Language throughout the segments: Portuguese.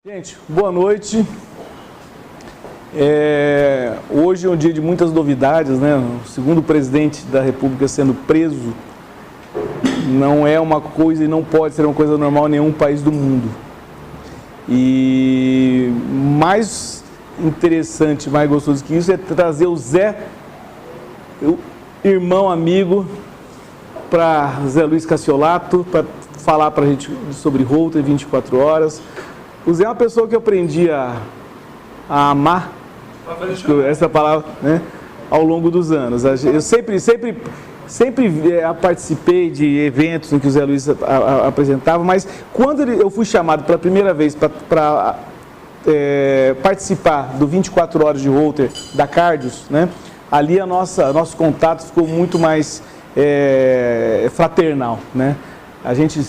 Gente, boa noite. Hoje é um dia de muitas novidades, né? O segundo presidente da República sendo preso não é uma coisa e não pode ser uma coisa normal em nenhum país do mundo. E mais interessante, mais gostoso que isso é trazer o Zé, o irmão amigo, para Zé Luiz Cassiolato, para falar para a gente sobre Holter 24 horas. O Zé é uma pessoa que eu aprendi a amar, essa palavra, né, ao longo dos anos. Eu sempre participei de eventos em que o Zé Luiz apresentava, mas quando eu fui chamado pela primeira vez para participar do 24 horas de Holter da Cardios, né, ali nosso contato ficou muito mais fraternal, né? A gente...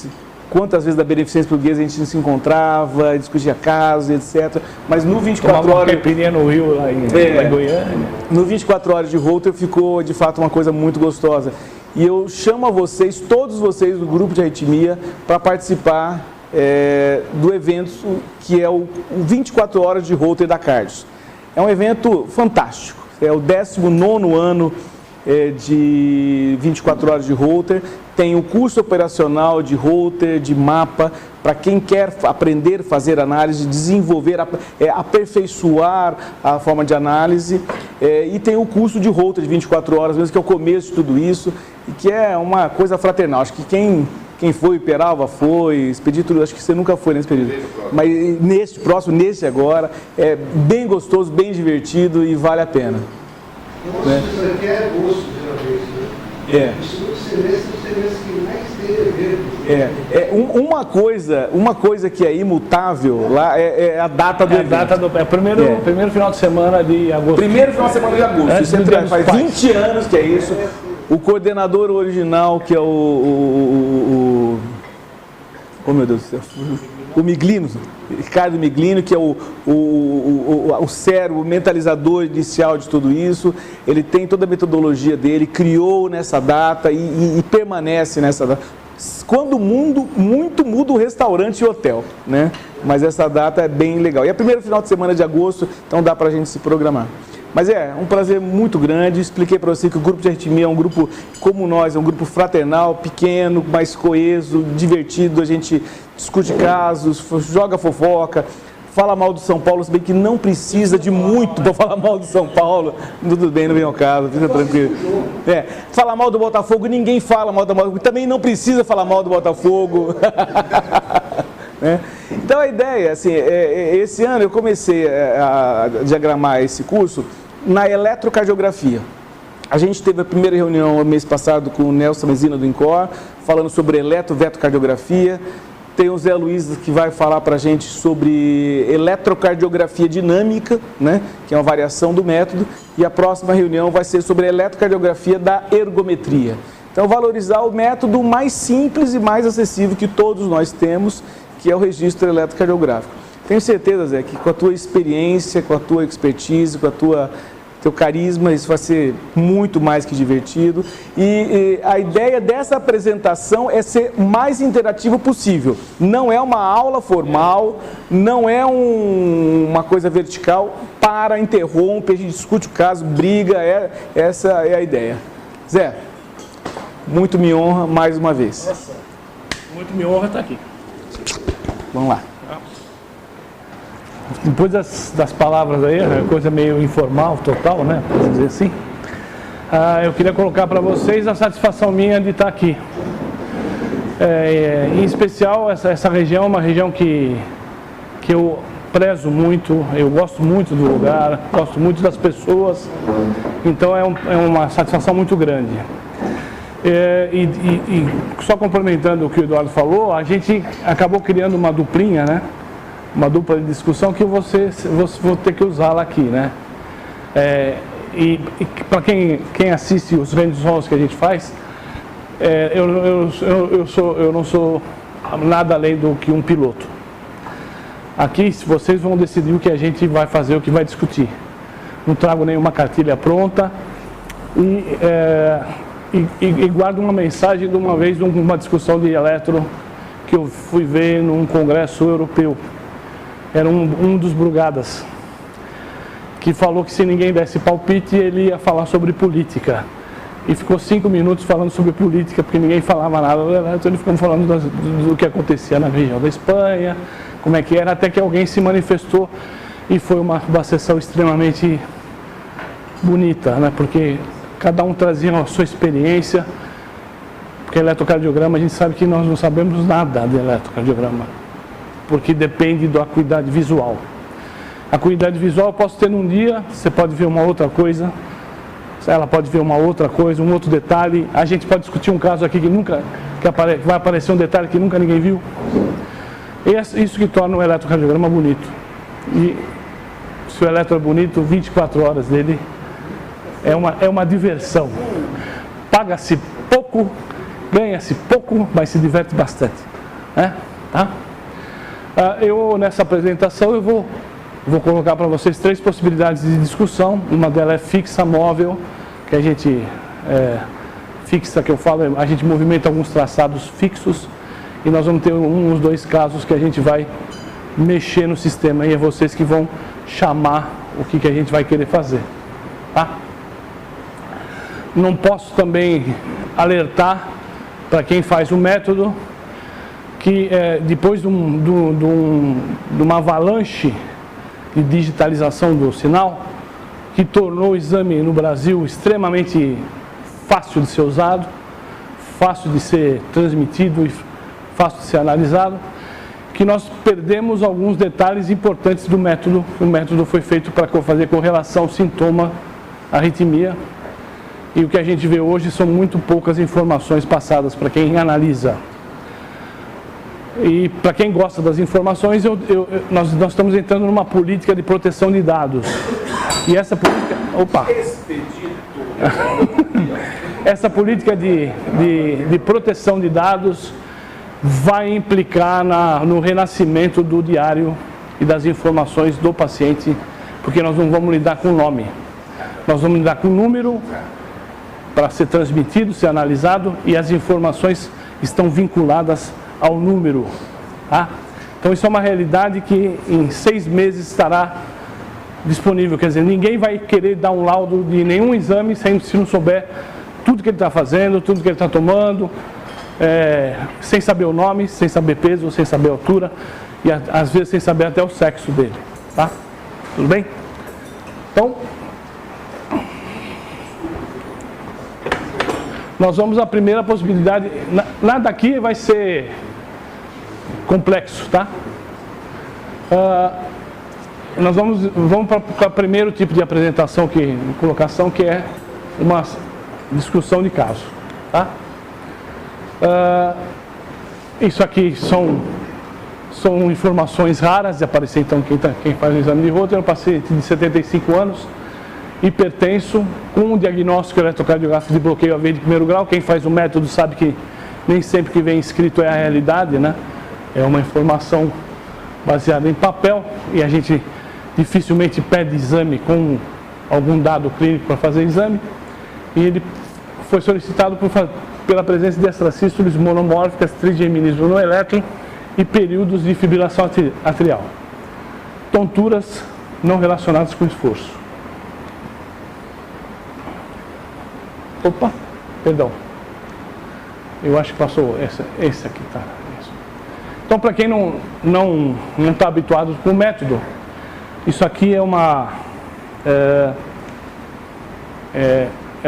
Quantas vezes da Beneficência Portuguesa a gente se encontrava, discutia casos, etc. Mas no 24 horas... caipirinha no Rio, lá em Goiânia. No 24 horas de Holter ficou, de fato, uma coisa muito gostosa. E eu chamo a vocês, todos vocês do grupo de arritmia, para participar do evento que é o 24 horas de Holter da Cardios. É um evento fantástico. É o 19º ano de 24 horas de Holter. Tem o curso operacional de Holter, de mapa, para quem quer aprender a fazer análise, desenvolver, aperfeiçoar a forma de análise. E tem o curso de Holter de 24 horas, mesmo que é o começo de tudo isso, e que é uma coisa fraternal. Acho que quem foi, Peralva foi, Expedito, acho que você nunca foi nesse período. Mas nesse agora, é bem gostoso, bem divertido e vale a pena. Nossa, isso aqui é gosto, geralmente, né? O segundo semestre é o semestre que mais tem evento. Uma coisa que é imutável lá é a data do evento. Primeiro final de semana de agosto. Primeiro final de semana de agosto. Isso faz 20 anos que é isso. O coordenador original, que é oh, meu Deus do céu. O Miglino, Ricardo Miglino, que é o cérebro, o mentalizador inicial de tudo isso. Ele tem toda a metodologia dele, criou nessa data e permanece nessa data. Quando muito muda o restaurante e o hotel, né? Mas essa data é bem legal. E é primeiro final de semana de agosto, então dá pra gente se programar. Mas é um prazer muito grande. Expliquei para você que o grupo de arritmia é um grupo como nós, é um grupo fraternal, pequeno, mais coeso, divertido. A gente discute casos, joga fofoca, fala mal do São Paulo, se bem que não precisa de muito para falar mal do São Paulo. Tudo bem, não vem ao caso, fica tranquilo. Falar mal do Botafogo, ninguém fala mal do Botafogo, também não precisa falar mal do Botafogo. Então a ideia, assim, esse ano eu comecei a diagramar esse curso na eletrocardiografia. A gente teve a primeira reunião no mês passado com o Nelson Mesina do INCOR, falando sobre eletrocardiografia. Tem o Zé Luiz que vai falar para a gente sobre eletrocardiografia dinâmica, né, que é uma variação do método. E a próxima reunião vai ser sobre a eletrocardiografia da ergometria. Então valorizar o método mais simples e mais acessível que todos nós temos, que é o registro eletrocardiográfico. Tenho certeza, Zé, que com a tua experiência, com a tua expertise, com teu carisma, isso vai ser muito mais que divertido. E a ideia dessa apresentação é ser mais interativo possível. Não é uma aula formal, não é uma coisa vertical, interrompe, a gente discute o caso, briga, essa é a ideia. Zé, muito me honra mais uma vez. Nossa, muito me honra estar aqui. Vamos lá. Depois das palavras aí, coisa meio informal, total, né? Pode dizer assim. Eu queria colocar para vocês a satisfação minha de estar aqui. Em especial, essa região é uma região que eu prezo muito, eu gosto muito do lugar, gosto muito das pessoas. Então é uma satisfação muito grande. E só complementando o que o Eduardo falou, a gente acabou criando uma duplinha, né? Uma dupla de discussão que eu vou ter que usá-la aqui, né? E para quem assiste os hands-ons que a gente faz, eu não sou nada além do que um piloto. Aqui vocês vão decidir o que a gente vai fazer, o que vai discutir. Não trago nenhuma cartilha pronta e guardo uma mensagem de uma vez de uma discussão de eletro que eu fui ver num congresso europeu. Era um dos Brugadas, que falou que se ninguém desse palpite, ele ia falar sobre política. E ficou 5 minutos falando sobre política, porque ninguém falava nada do eletro, ele ficou falando do que acontecia na região da Espanha, como é que era, até que alguém se manifestou e foi uma sessão extremamente bonita, né? Porque cada um trazia a sua experiência, porque eletrocardiograma, a gente sabe que nós não sabemos nada de eletrocardiograma, porque depende da acuidade visual. A acuidade visual eu posso ter num dia, você pode ver uma outra coisa, ela pode ver uma outra coisa, um outro detalhe, a gente pode discutir um caso aqui que vai aparecer um detalhe que nunca ninguém viu. Isso que torna o eletrocardiograma bonito. E se o eletro é bonito, 24 horas dele é uma diversão. Paga-se pouco, ganha-se pouco, mas se diverte bastante. Tá? Eu, nessa apresentação, eu vou colocar para vocês 3 possibilidades de discussão. Uma delas é fixa, móvel, que a gente fixa, que eu falo, a gente movimenta alguns traçados fixos. E nós vamos ter uns 2 casos que a gente vai mexer no sistema. E é vocês que vão chamar o que a gente vai querer fazer. Tá? Não posso também alertar para quem faz o método que depois de uma avalanche de digitalização do sinal, que tornou o exame no Brasil extremamente fácil de ser usado, fácil de ser transmitido e fácil de ser analisado, que nós perdemos alguns detalhes importantes do método. O método foi feito para fazer correlação sintoma-arritmia, e o que a gente vê hoje são muito poucas informações passadas para quem analisa. E para quem gosta das informações, nós estamos entrando numa política de proteção de dados. E essa política... Opa! Essa política de proteção de dados vai implicar no renascimento do diário e das informações do paciente, porque nós não vamos lidar com o nome. Nós vamos lidar com o número para ser transmitido, ser analisado, e as informações estão vinculadas ao número. Tá? Então isso é uma realidade que em 6 meses estará disponível. Quer dizer, ninguém vai querer dar um laudo de nenhum exame se não souber tudo que ele está fazendo, tudo que ele está tomando, sem saber o nome, sem saber peso, sem saber altura e às vezes sem saber até o sexo dele. Tá? Tudo bem? Então, nós vamos à primeira possibilidade. Nada aqui vai ser complexo, tá? Nós vamos para o primeiro tipo de apresentação, colocação, que é uma discussão de caso, tá? Isso aqui são informações raras de aparecer. Então, quem faz o exame de Holter é um paciente de 75 anos, hipertenso, com um diagnóstico eletrocardiográfico de bloqueio AV de primeiro grau. Quem faz o método sabe que nem sempre que vem escrito é a realidade, né? É uma informação baseada em papel, e a gente dificilmente pede exame com algum dado clínico para fazer exame. E ele foi solicitado pela presença de extrasístoles monomórficas, trigeminalismo no elétron e períodos de fibrilação atrial. Tonturas não relacionadas com esforço. Opa, perdão. Eu acho que passou esse aqui, tá? Então, para quem não está habituado com o método, isso aqui é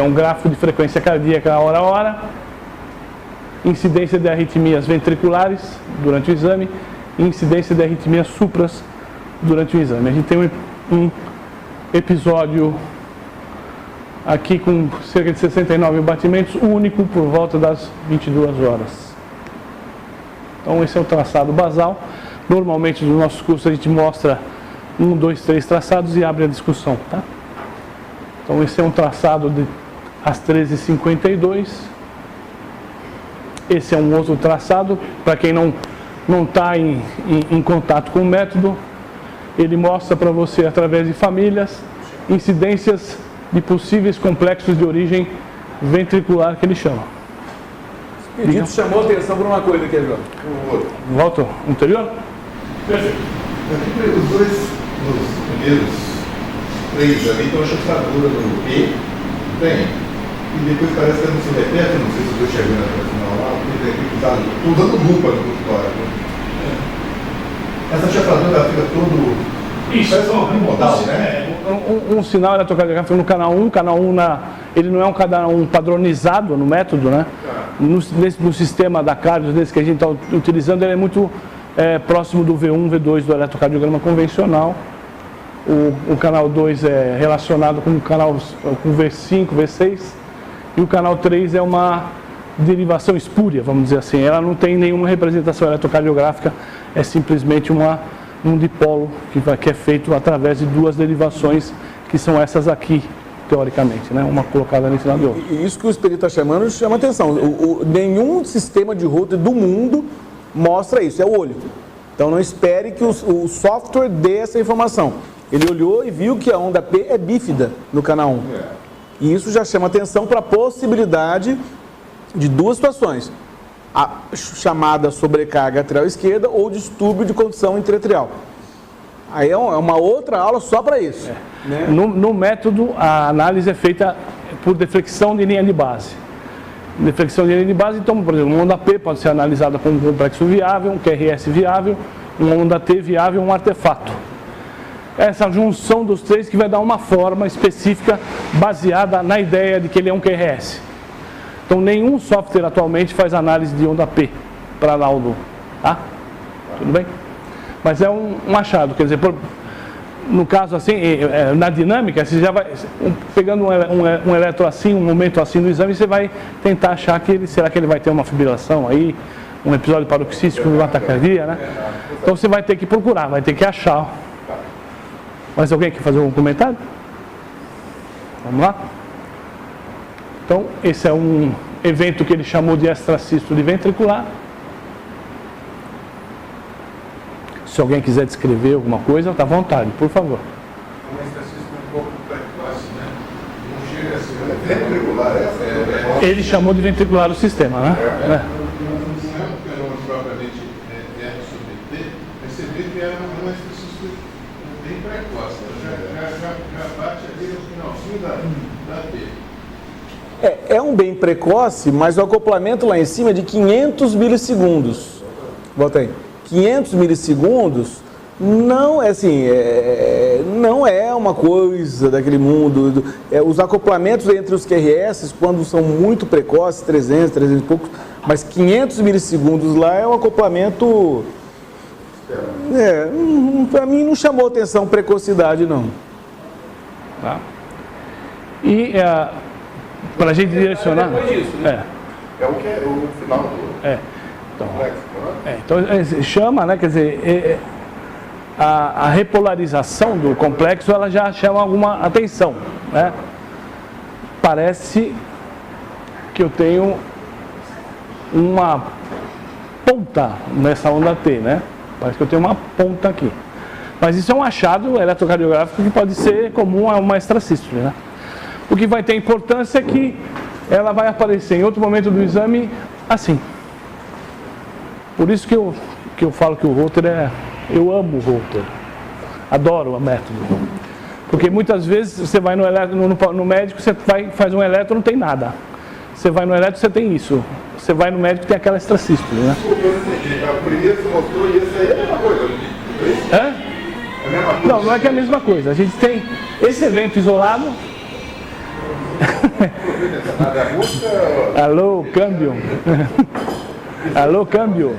um gráfico de frequência cardíaca hora a hora, incidência de arritmias ventriculares durante o exame e incidência de arritmias supras durante o exame. A gente tem um episódio aqui com cerca de 69 batimentos, único por volta das 22 horas. Então esse é o traçado basal. Normalmente nos nossos cursos a gente mostra 1, 2, 3 traçados e abre a discussão, tá? Então esse é um traçado às 13h52. Esse é um outro traçado, para quem não está em contato com o método. ele mostra para você, através de famílias, incidências de possíveis complexos de origem ventricular, que ele chama. O pedido chamou a atenção por uma coisa aqui agora. Volta anterior? Perfeito. Os dois, os primeiros 3 ali, estão chutadura no P, tem. E depois parece que não se repete, não sei se eu estou chegando até o final lá, estou usando lupa no consultório. Essa chafradura fica todo. Isso, parece um modal, né? Um sinal eletrocardiográfico no canal 1, ele não é um canal 1 padronizado no método, né? No sistema da cardio, desse que a gente está utilizando, ele é muito próximo do V1, V2 do eletrocardiograma convencional. O canal 2 é relacionado com com V5, V6, e o canal 3 é uma derivação espúria, vamos dizer assim. Ela não tem nenhuma representação eletrocardiográfica, é simplesmente um dipolo que é feito através de 2 derivações, que são essas aqui, teoricamente, né? Uma colocada em cima do outro. E isso que o Espírito está chamando chama atenção. Nenhum sistema de Holter do mundo mostra isso, é o olho. Então não espere que o software dê essa informação. Ele olhou e viu que a onda P é bífida no canal 1. E isso já chama atenção para a possibilidade de 2 situações. A chamada sobrecarga atrial esquerda ou distúrbio de condução intra-atrial. Aí é uma outra aula só para isso. Né? No método, a análise é feita por deflexão de linha de base. Deflexão de linha de base, então, por exemplo, uma onda P pode ser analisada com um complexo viável, um QRS viável, uma onda T viável, um artefato. Essa junção dos 3 que vai dar uma forma específica baseada na ideia de que ele é um QRS. Então, nenhum software atualmente faz análise de onda P para laudo. Tá? Tudo bem? Mas é um achado, quer dizer, no caso assim, na dinâmica, você já vai, pegando um eletro assim, um momento assim no exame, você vai tentar achar que será que ele vai ter uma fibrilação aí, um episódio paroxístico, uma taquicardia, né? Então você vai ter que procurar, vai ter que achar. Mais alguém quer fazer um comentário? Vamos lá? Então, esse é um evento que ele chamou de extrasístole ventricular. Se alguém quiser descrever alguma coisa, está à vontade, por favor. Uma extrasístole um pouco precoce, né? Não chega a ser ventricular, Ele chamou de ventricular o sistema, né? Não é um fenômeno propriamente R sobre T, mas você vê que é uma extrasístole bem precoce. Já bate ali no finalzinho da T. É um bem precoce, mas o acoplamento lá em cima é de 500 milissegundos. Volta aí. 500 milissegundos não é assim, não é uma coisa daquele mundo. Os acoplamentos entre os QRS, quando são muito precoces, 300 e poucos, mas 500 milissegundos lá é um acoplamento. Para mim não chamou atenção precocidade, não. Tá? E para a gente direcionar. Depois disso, né? É o que é o final do então chama, né? Quer dizer, a repolarização do complexo ela já chama alguma atenção, né? Parece que eu tenho uma ponta nessa onda T, né? Parece que eu tenho uma ponta aqui. Mas isso é um achado eletrocardiográfico que pode ser comum a uma extrasístole, né? O que vai ter importância é que ela vai aparecer em outro momento do exame assim. Por isso que eu falo que o Holter eu amo o Holter. Adoro o método. Porque muitas vezes você vai no médico, você faz um eletro, não tem nada. Você vai no eletro, você tem isso. Você vai no médico, tem aquela extrasístole, né? A primeira você mostrou e essa aí é a mesma coisa. Não, não é que é a mesma coisa. A gente tem esse evento isolado. Alô, câmbio. Alô, câmbio.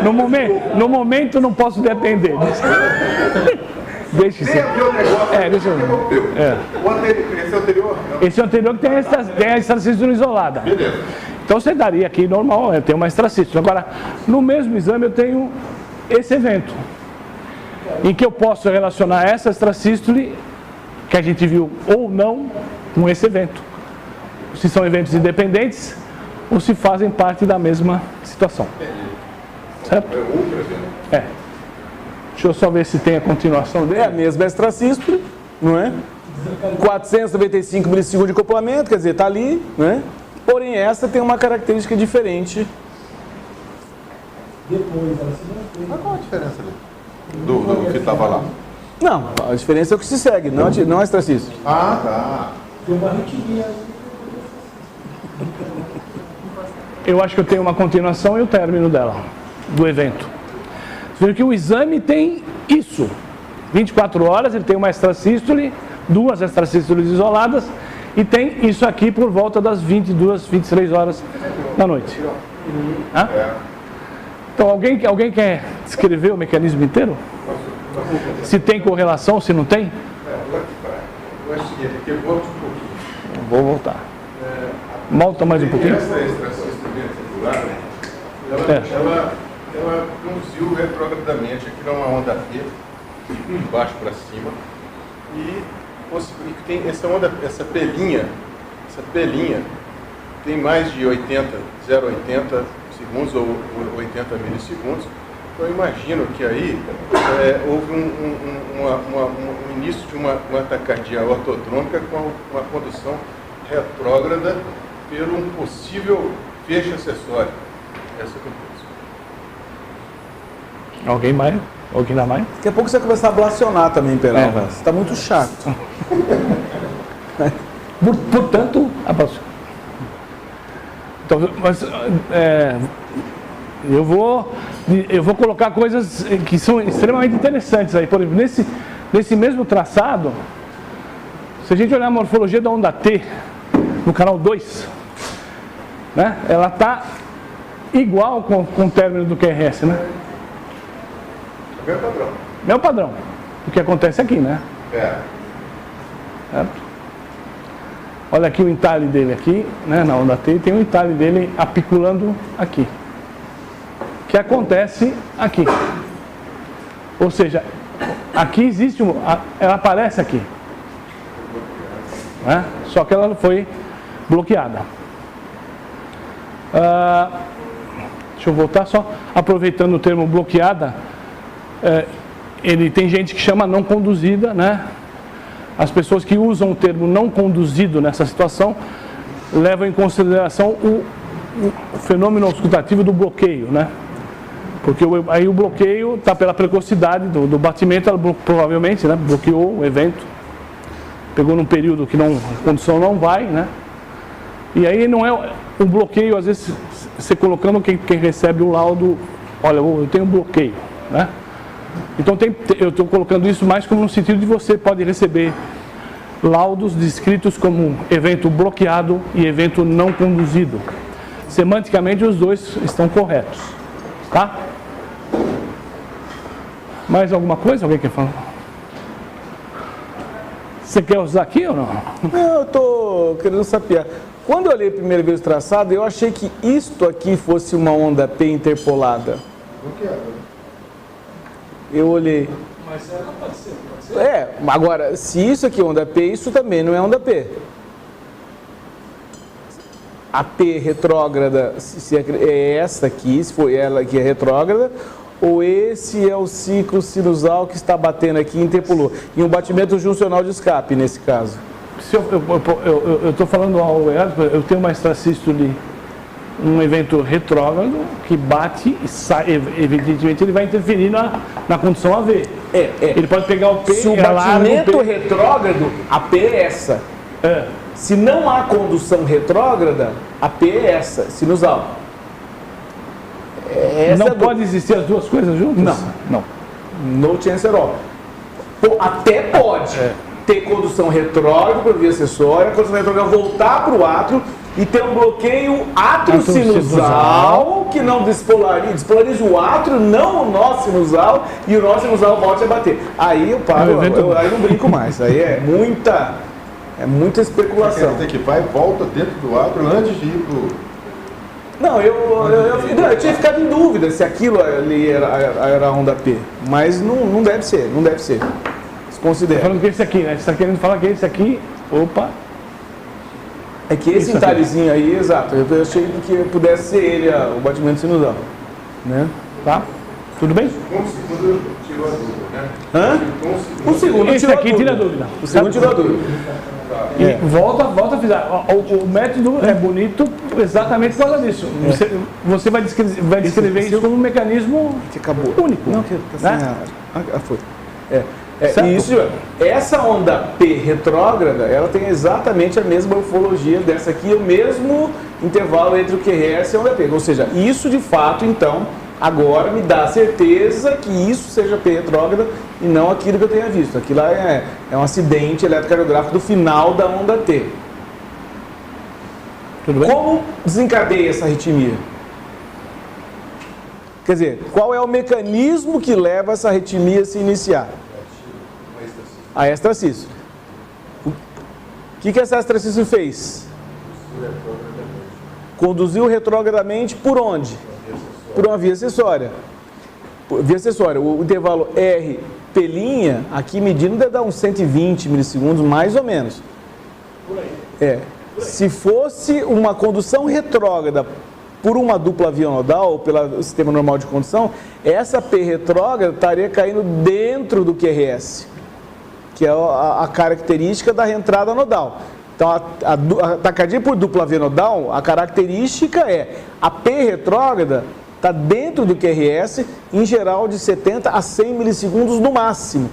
No momento não posso lhe atender. Deixa isso. Deixa eu. Esse anterior que tem a extrasístole isolada. Então você daria aqui normal, eu tenho uma extrasístole. Agora, no mesmo exame eu tenho esse evento, em que eu posso relacionar essa extrasístole, que a gente viu ou não, com esse evento. Se são eventos independentes ou se fazem parte da mesma situação. Certo? Deixa eu só ver se tem a continuação dele. É a mesma extrasístole, não é? 495 milissegundos de acoplamento, quer dizer, está ali, né? Porém, essa tem uma característica diferente. Mas qual a diferença do que estava lá? Não, a diferença é o que se segue, não a extrasístole. Ah, tá. Tem uma ritmia. Eu acho que eu tenho uma continuação e o término dela, do evento. Você viu que o exame tem isso. 24 horas, ele tem uma extrasístole, 2 extrasístoles isoladas, e tem isso aqui por volta das 22, 23 horas da noite. Hã? Então, alguém quer descrever o mecanismo inteiro? Se tem correlação, se não tem? Eu acho que porque volta um pouquinho. Vou voltar. Volta mais um pouquinho. Essa extrasístole ventricular, ela conduziu retrogradamente. Aquilo é uma onda P, de baixo para cima, e tem essa pelinha tem mais de 0,80 segundos ou 80 milissegundos. Então, eu imagino que aí houve um início de uma taquicardia ortodrômica com uma condução retrógrada por um possível fecho acessório. Essa é a conclusão. Alguém mais? Alguém dá mais? Daqui a pouco você vai começar a blacionar também, Peralva. Você está muito chato. Portanto, então, mas, eu vou colocar coisas que são extremamente interessantes aí. Por exemplo, nesse mesmo traçado, se a gente olhar a morfologia da onda T, no canal 2, né, ela está igual com o término do QRS, né? Meu padrão. Meu padrão. O que acontece aqui, né? Certo? Olha aqui o entalhe dele aqui, né, na onda T, tem um entalhe dele apiculando aqui. Que acontece aqui. Ou seja, aqui existe ela aparece aqui. Né? Só que ela foi bloqueada. Deixa eu voltar só, aproveitando o termo bloqueada, ele tem gente que chama não conduzida, né? As pessoas que usam o termo não conduzido nessa situação levam em consideração o fenômeno auscultativo do bloqueio, né? Porque aí o bloqueio está pela precocidade do batimento, ela provavelmente, né, bloqueou o evento, pegou num período que a condução não vai, né? E aí não é o bloqueio, às vezes, você colocando quem recebe o laudo, olha, eu tenho bloqueio, né? Então eu estou colocando isso mais como no sentido de você pode receber laudos descritos como evento bloqueado e evento não conduzido. Semanticamente os dois estão corretos, tá? Mais alguma coisa? Alguém quer falar? Você quer usar aqui ou não? Não, eu estou querendo saber. Quando eu olhei a primeira vez o traçado, eu achei que isto aqui fosse uma onda P interpolada. Eu olhei. Mas ela pode ser. Agora, se isso aqui é onda P, isso também não é onda P. A P retrógrada, se é essa aqui, se for ela que é retrógrada, ou esse é o ciclo sinusal que está batendo aqui e interpolou. E um batimento juncional de escape, nesse caso. Se eu estou falando ao errado, eu tenho uma extrasístole, um evento retrógrado que bate e sai, evidentemente ele vai interferir na condição AV. Ele pode pegar o P, se o batimento retrógrado, a P é essa. Se não há condução retrógrada, a P é essa, sinusal. Não pode existir as duas coisas juntas? Não. No chance at all. Até pode ter condução retrógrada para via acessória, condução retrógrada voltar para o átrio e ter um bloqueio átrio-sinusal que não despolariza o átrio, não o nó sinusal, e o nó sinusal volte a bater. Aí eu paro, aí não brinco mais. Aí é muita especulação. Quer dizer que vai e volta dentro do átrio antes de ir pro... Não, eu tinha ficado em dúvida se aquilo ali era a onda P, mas não deve ser, se considera. Falando que esse aqui, né? Você está querendo falar que esse aqui, opa. É que esse entalhezinho aí, exato, eu achei que pudesse ser ele, o batimento sinusal, né? Tá? Tudo bem? Com o segundo tirou a dúvida, né? Hã? O segundo Esse aqui tira a dúvida. O segundo tirou a dúvida. E volta a frisar. O método é bonito exatamente por causa disso. Você vai descrever isso como um mecanismo único. Não, né? Foi. Essa onda P retrógrada, ela tem exatamente a mesma morfologia dessa aqui, o mesmo intervalo entre o QRS e a onda P. Ou seja, isso de fato, então, agora me dá certeza que isso seja P retrógrada e não aquilo que eu tenha visto. Aquilo lá é um acidente eletrocardiográfico do final da onda T. Tudo bem? Como desencadeia essa arritmia? Quer dizer, qual é o mecanismo que leva essa arritmia a se iniciar? A extracístole. O que essa extracístole fez? Conduziu retrogradamente por onde? Por uma via acessória. Via acessória, o intervalo R P', aqui medindo deve dar uns 120 milissegundos, mais ou menos. Por aí. Se fosse uma condução retrógrada por uma dupla via nodal, ou pelo sistema normal de condução, essa P retrógrada estaria caindo dentro do QRS, que é a característica da reentrada nodal. Então, a taquicardia por dupla via nodal, a característica é a P retrógrada está dentro do QRS, em geral de 70 a 100 milissegundos no máximo.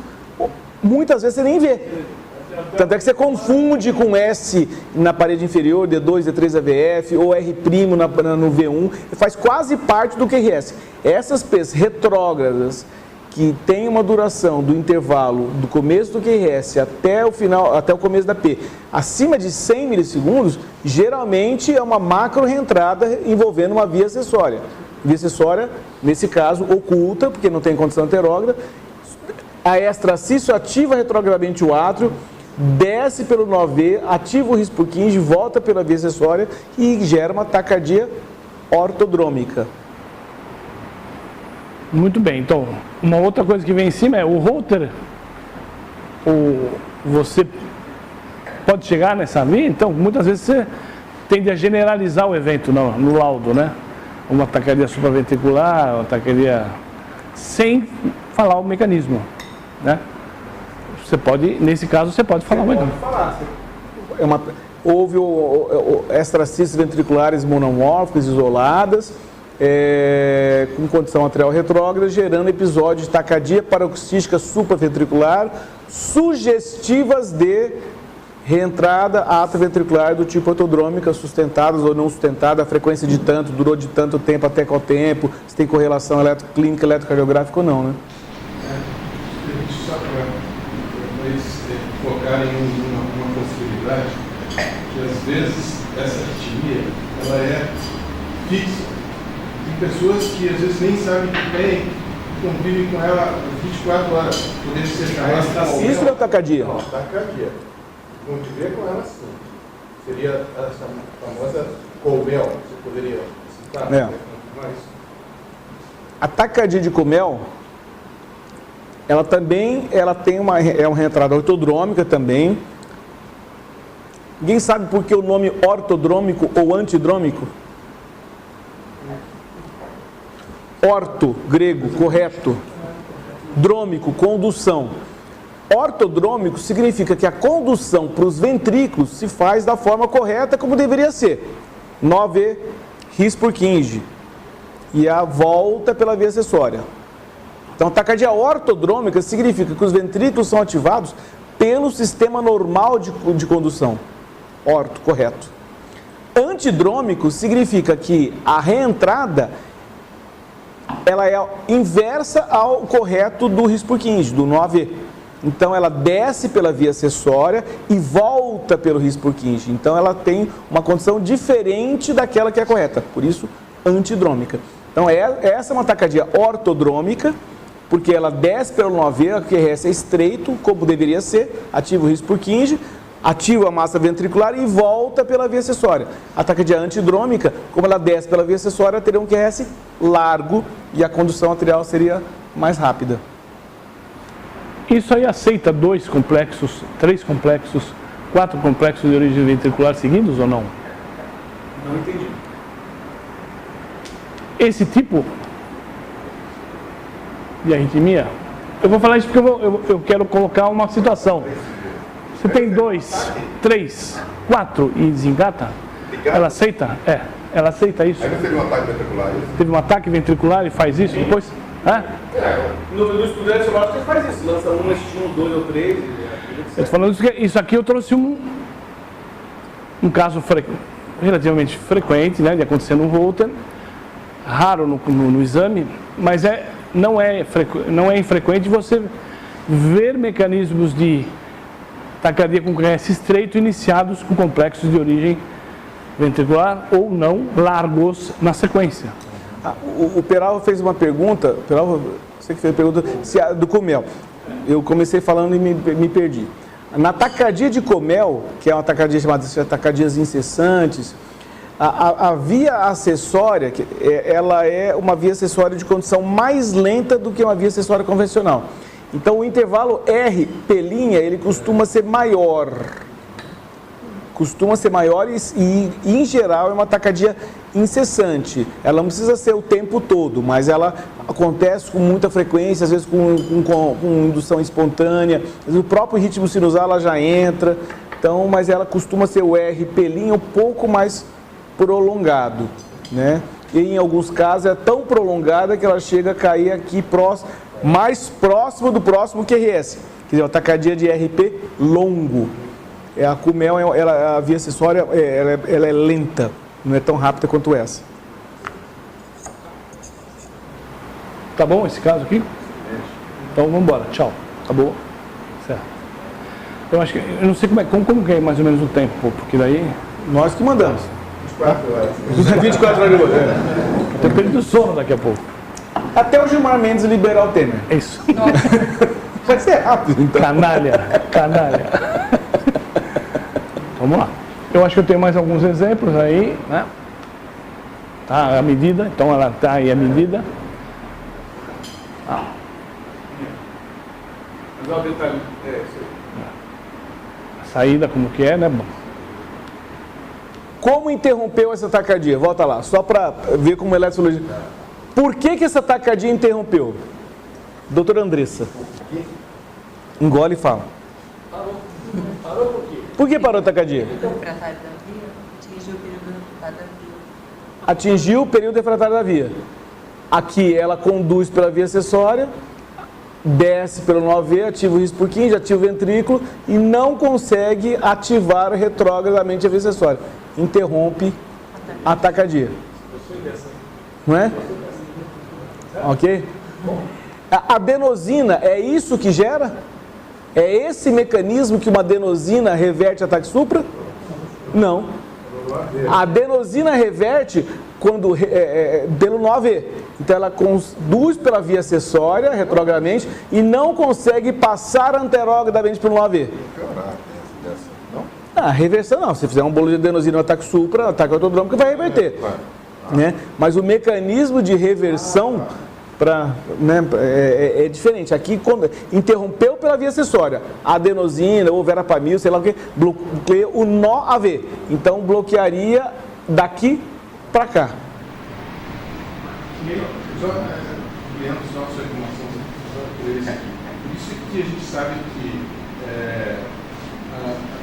Muitas vezes você nem vê. Tanto é que você confunde com S na parede inferior, D2, D3 AVF, ou R' no V1, faz quase parte do QRS. Essas P's retrógradas, que tem uma duração do intervalo do começo do QRS até o final, até o começo da P, acima de 100 milissegundos, geralmente é uma macro reentrada envolvendo uma via acessória. Via acessória, nesse caso, oculta, porque não tem condição anterógrada. A extracístole ativa retrogradamente o átrio, desce pelo 9V, ativa o risco por 15, volta pela via acessória e gera uma taquicardia ortodrômica. Muito bem, então, uma outra coisa que vem em cima é o Holter. Você pode chegar nessa via, então, muitas vezes você tende a generalizar o evento no laudo, né? Uma taquicardia supraventricular, uma taquicardia sem falar o mecanismo, né? Você pode, nesse caso, você pode falar o mecanismo. Houve extracístoles ventriculares monomórficas, isoladas, com condição arterial retrógrada, gerando episódios de taquicardia paroxística supraventricular sugestivas de reentrada atrioventricular do tipo ortodrômica, sustentadas ou não sustentadas, a frequência de tanto, durou de tanto tempo até qual tempo, se tem correlação clínica, eletrocardiográfica ou não, né? Só para focar em uma possibilidade, que às vezes essa arritmia, ela é fixa. Tem pessoas que às vezes nem sabem que tem, convivem com ela 24 horas. Poderia ser chamada de Isso é taquicardia? Não, taquicardia. Conviver com ela sim. Seria essa famosa Colmel, você poderia citar? Mais? A taquicardia de Colmel, ela também tem uma reentrada ortodrômica também. Ninguém sabe por que o nome ortodrômico ou antidrômico? Orto, grego, correto. Drômico, condução. Ortodrômico significa que a condução para os ventrículos se faz da forma correta como deveria ser. 9 ris por 15. E a volta pela via acessória. Então, taquicardia ortodrômica significa que os ventrículos são ativados pelo sistema normal de condução. Orto, correto. Antidrômico significa que a reentrada ela é inversa ao correto do ris por 15, do 9. Então, ela desce pela via acessória e volta pelo ris por 15. Então, ela tem uma condição diferente daquela que é correta. Por isso, antidrômica. Então, essa é uma taquicardia ortodrômica, porque ela desce pelo 9V, o QRS é estreito, como deveria ser, ativa o ris por 15, ativa a massa ventricular e volta pela via acessória. A taquicardia antidrômica, como ela desce pela via acessória, teria um QRS largo e a condução arterial seria mais rápida. Isso aí aceita 2 complexos, 3 complexos, 4 complexos de origem ventricular seguidos ou não? Não entendi. Esse tipo de arritmia? Eu vou falar isso porque eu quero colocar uma situação. Você tem 2, 3, 4 e desengata? Ela aceita? Ela aceita isso? Aí você teve um ataque ventricular. Teve um ataque ventricular e faz isso depois? No estudo etiológico ele faz isso, lança um estímulo, 2 ou 3. Eu estou falando isso aqui, eu trouxe um caso relativamente frequente, né, de acontecer no Holter, raro no exame, mas não é infrequente você ver mecanismos de taquicardia com QRS estreito iniciados com complexos de origem ventricular ou não largos na sequência. O Peralva fez uma pergunta, você que fez a pergunta do Comel. Eu comecei falando e me perdi. Na taquicardia de Comel, que é uma taquicardia chamada de taquicardias incessantes, a via acessória, ela é uma via acessória de condução mais lenta do que uma via acessória convencional. Então, o intervalo R, pelinha, ele costuma ser maior. E, em geral, é uma taquicardia incessante. Ela não precisa ser o tempo todo, mas ela acontece com muita frequência, às vezes com indução espontânea. Às vezes o próprio ritmo sinusal ela já entra. Então, mas ela costuma ser o R, pelinha, um pouco mais prolongado, né? E em alguns casos é tão prolongada que ela chega a cair aqui mais próximo do próximo QRS, quer dizer, uma taquicardia de RP longo. A Comel, a via acessória, ela é lenta, não é tão rápida quanto essa. Tá bom esse caso aqui? Então vamos embora, tchau. Acabou? Certo. Eu acho que, eu não sei como que é mais ou menos o tempo, porque daí... Nós que mandamos. 24 horas. 24 horas de hoje. Eu tô perdendo sono daqui a pouco. Até o Gilmar Mendes liberar o Temer. É isso. Vai ser rápido, então. Canalha. Vamos lá. Eu acho que eu tenho mais alguns exemplos aí, né? Tá a medida, então ela tá aí a medida. A saída como que é, né? Como interrompeu essa taquicardia? Volta lá, só para ver como eletrologia. Por que essa taquicardia interrompeu? Doutora Andressa. Engole e fala. Parou por quê? Por que parou a taquicardia? Atingiu o período refratário da via. Aqui ela conduz pela via acessória, desce pelo 9V, ativa o risco por 15, ativa o ventrículo e não consegue ativar retrógradamente a via acessória. Interrompe a taquicardia. Não é? Ok? A adenosina, é isso que gera? É esse mecanismo que uma adenosina reverte ataque supra? Não. A adenosina reverte pelo 9V. Então ela conduz pela via acessória, retrogradamente, e não consegue passar anterogradamente pelo 9V. A reversão não. Se fizer um bolo de adenosina no ataque supra, ataque autodrômico, vai reverter. Né? Mas o mecanismo de reversão é diferente. Aqui, quando interrompeu pela via acessória, adenosina ou verapamil, sei lá o que, bloqueia o nó AV. Então, bloquearia daqui para cá. Só a sua informação, por isso que a gente sabe que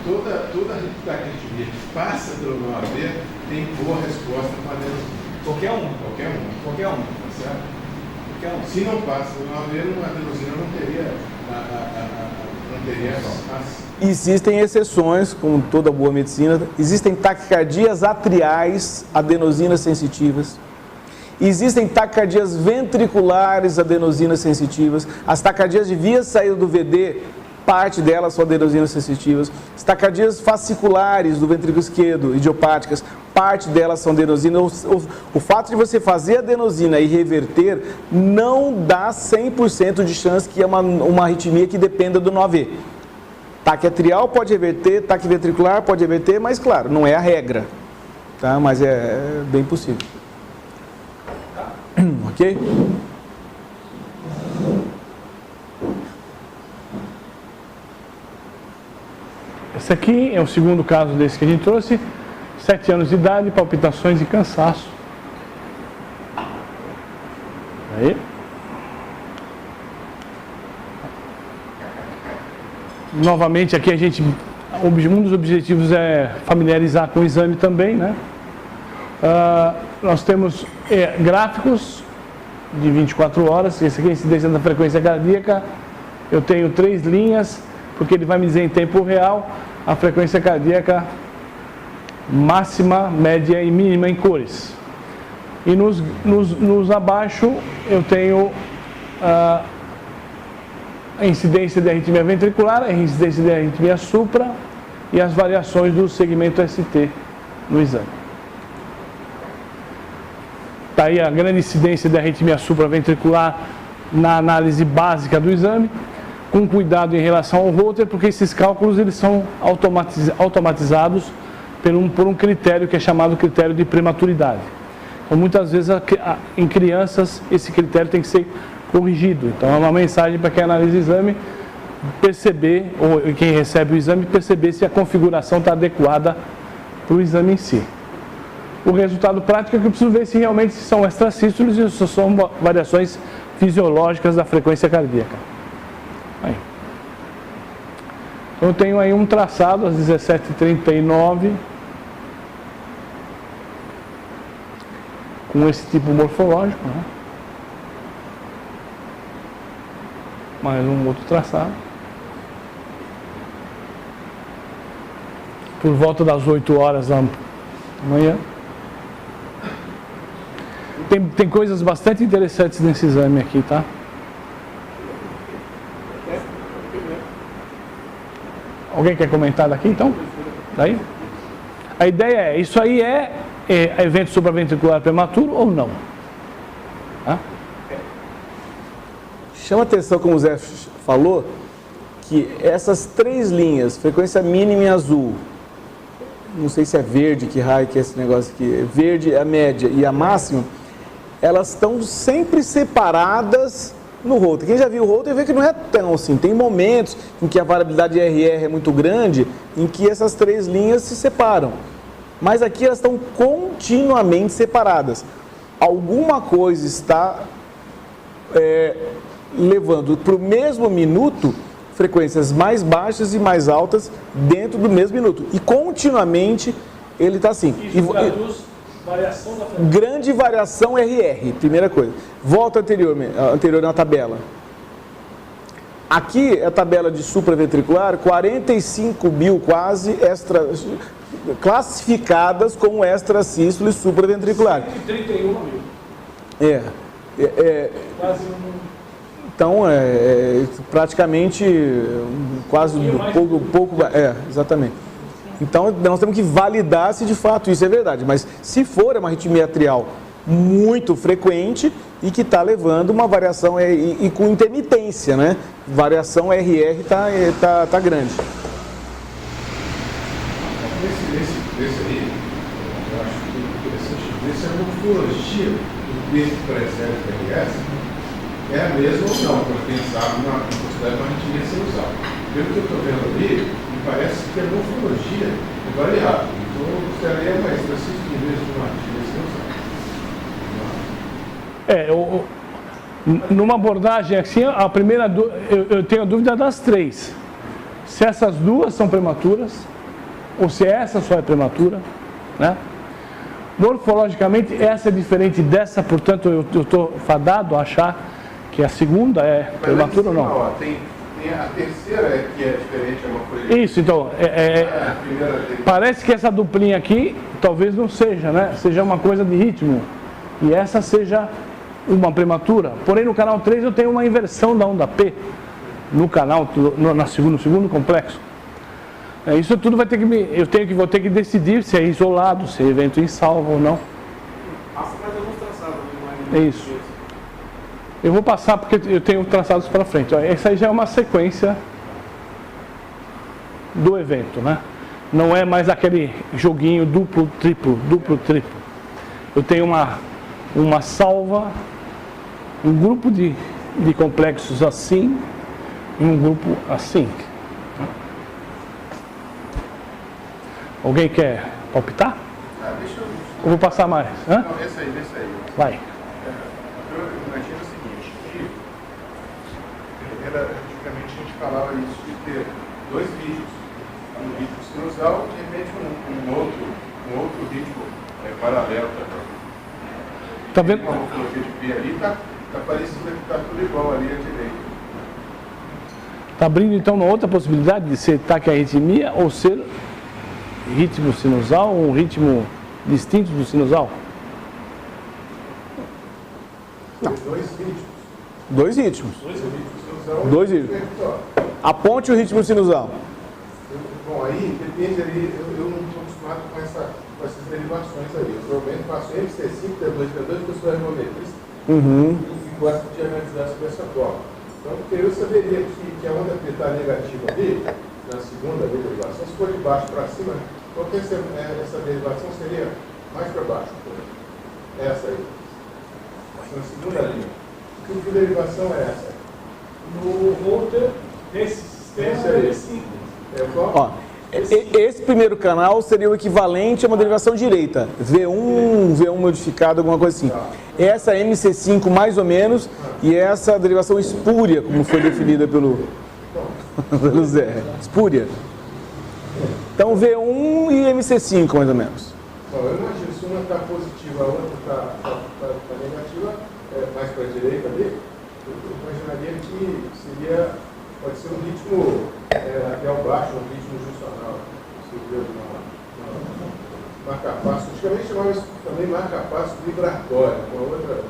toda a arritmia que passa pelo nó AV tem boa resposta com a adenosina. Qualquer uma. Tá certo? Se não passa pelo nó AV, a adenosina não teria espaço. Existem exceções, como toda boa medicina. Existem taquicardias atriais, adenozinas sensitivas. Existem taquicardias ventriculares, adenozinas sensitivas. As taquicardias de via saída do VD, parte delas são adenosinas sensitivas. As taquicardias fasciculares do ventrículo esquerdo, idiopáticas, parte delas são adenozinas. O fato de você fazer adenosina e reverter não dá 100% de chance que é uma arritmia que dependa do 9V. Taque atrial pode reverter, taque ventricular pode reverter, mas claro, não é a regra, tá? Mas é bem possível. Ok? Esse aqui é o segundo caso desse que a gente trouxe. 7 anos de idade, palpitações e cansaço. Aí. Novamente aqui um dos objetivos é familiarizar com o exame também, né? Nós temos gráficos de 24 horas, esse aqui é a incidência da frequência cardíaca. Eu tenho 3 linhas, porque ele vai me dizer em tempo real a frequência cardíaca máxima, média e mínima em cores. E nos abaixo eu tenho a incidência de arritmia ventricular, a incidência de arritmia supra e as variações do segmento ST no exame. Está aí a grande incidência de arritmia supraventricular na análise básica do exame, com cuidado em relação ao Holter, porque esses cálculos eles são automatizados por um critério que é chamado critério de prematuridade. Então, muitas vezes, em crianças, esse critério tem que ser corrigido. Então, é uma mensagem para quem analisa o exame perceber, ou quem recebe o exame, perceber se a configuração está adequada para o exame em si. O resultado prático é que eu preciso ver se realmente são extrasístoles e se são variações fisiológicas da frequência cardíaca. Aí. Então, eu tenho aí um traçado às 17h39 com esse tipo morfológico, né? Mais um outro traçado. Por volta das 8 horas da manhã. Tem coisas bastante interessantes nesse exame aqui, tá? Alguém quer comentar daqui, então? Daí? A ideia é, isso aí é evento supraventricular prematuro ou não? Tá? Chama atenção, como o Zé falou, que essas 3 linhas, frequência mínima em azul, não sei se é verde, que raio que é esse negócio aqui, verde é a média e a máxima, elas estão sempre separadas no Holter. Quem já viu o Holter vê que não é tão assim, tem momentos em que a variabilidade de RR é muito grande, em que essas 3 linhas se separam, mas aqui elas estão continuamente separadas. Alguma coisa está levando para o mesmo minuto frequências mais baixas e mais altas dentro do mesmo minuto. E continuamente ele está assim. Isso traduz variação da frequência. Grande variação RR, primeira coisa. Volta anterior na tabela. Aqui é a tabela de supraventricular, 45 mil quase classificadas como extrasístole e supraventricular. 131 mil. Quase então, praticamente quase pouco, exatamente. Então, nós temos que validar se de fato isso é verdade. Mas se for uma arritmia atrial muito frequente e que está levando uma variação e com intermitência, né? Variação RR está grande. Esse aí, eu acho que interessante, essa é a morfologia do peso pré-sério RS. É a mesma ou não, quando quem sabe na quantidade de arritmia celular. Pelo que eu estou vendo ali, me parece que a morfologia é variável. Então, eu gostaria mais específico em vez de uma arritmia celular. Numa abordagem assim, a primeira eu tenho a dúvida das 3. Se essas duas são prematuras, ou se essa só é prematura, né? Morfologicamente, essa é diferente dessa, portanto, eu estou fadado a achar que a segunda é prematura ou não? Ó, tem a terceira que é diferente, é uma coisa... Isso, então, parece que essa duplinha aqui, talvez não seja, né? Seja uma coisa de ritmo, e essa seja uma prematura. Porém, no canal 3 eu tenho uma inversão da onda P, no canal, no segundo complexo. Isso tudo vai ter que vou ter que decidir se é isolado, se é evento insalvo ou não. Passa mais alguns traçados. É isso. Eu vou passar porque eu tenho traçados para frente. Essa aí já é uma sequência do evento, né? Não é mais aquele joguinho duplo, triplo. Eu tenho uma salva, um grupo de complexos assim e um grupo assim. Alguém quer palpitar? Deixa eu... Eu vou passar mais. Hã? Não, esse aí. Vai. Eu imagino o seguinte, que antigamente a gente falava isso de ter dois vídeos. Um ritmo sinusal, de repente um outro ritmo paralelo. Tá vendo? Uma morfologia de P ali está parecida que está tudo igual ali à direita. Está abrindo então uma outra possibilidade de ser taquiarritmia ou ser ritmo sinusal, ou um ritmo distinto do sinusal? Não. Dois ritmos. Dois ritmos. Dois ritmos. Aponte o ritmo sinusal. Bom, aí depende ali, eu não estou acostumado com essas derivações ali. Eu provavelmente faço MC5, T2, T2, porque eu sou ergometrista. E gosto de analisar sobre essa forma. Então, eu saberia que a onda P está negativa ali, na segunda derivação, se for de baixo para cima, porque essa derivação seria mais para baixo. Essa aí. Na segunda linha. Que derivação é essa? No router desse sistema é 5. Ó, esse primeiro canal seria o equivalente a uma derivação direita. V1 modificado, alguma coisa assim. Essa MC5 mais ou menos, e essa derivação espúria, como foi definida pelo Zé. Espúria. Então V1 e MC5 mais ou menos. Bom, eu imagino, se uma está positiva, a outra está negativa, mais para a direita ali, eu imaginaria que pode ser um ritmo até ao baixo, um ritmo juncional. Seria uma marca-passo. Antigamente chamava isso também marca-passo vibratório, com a outra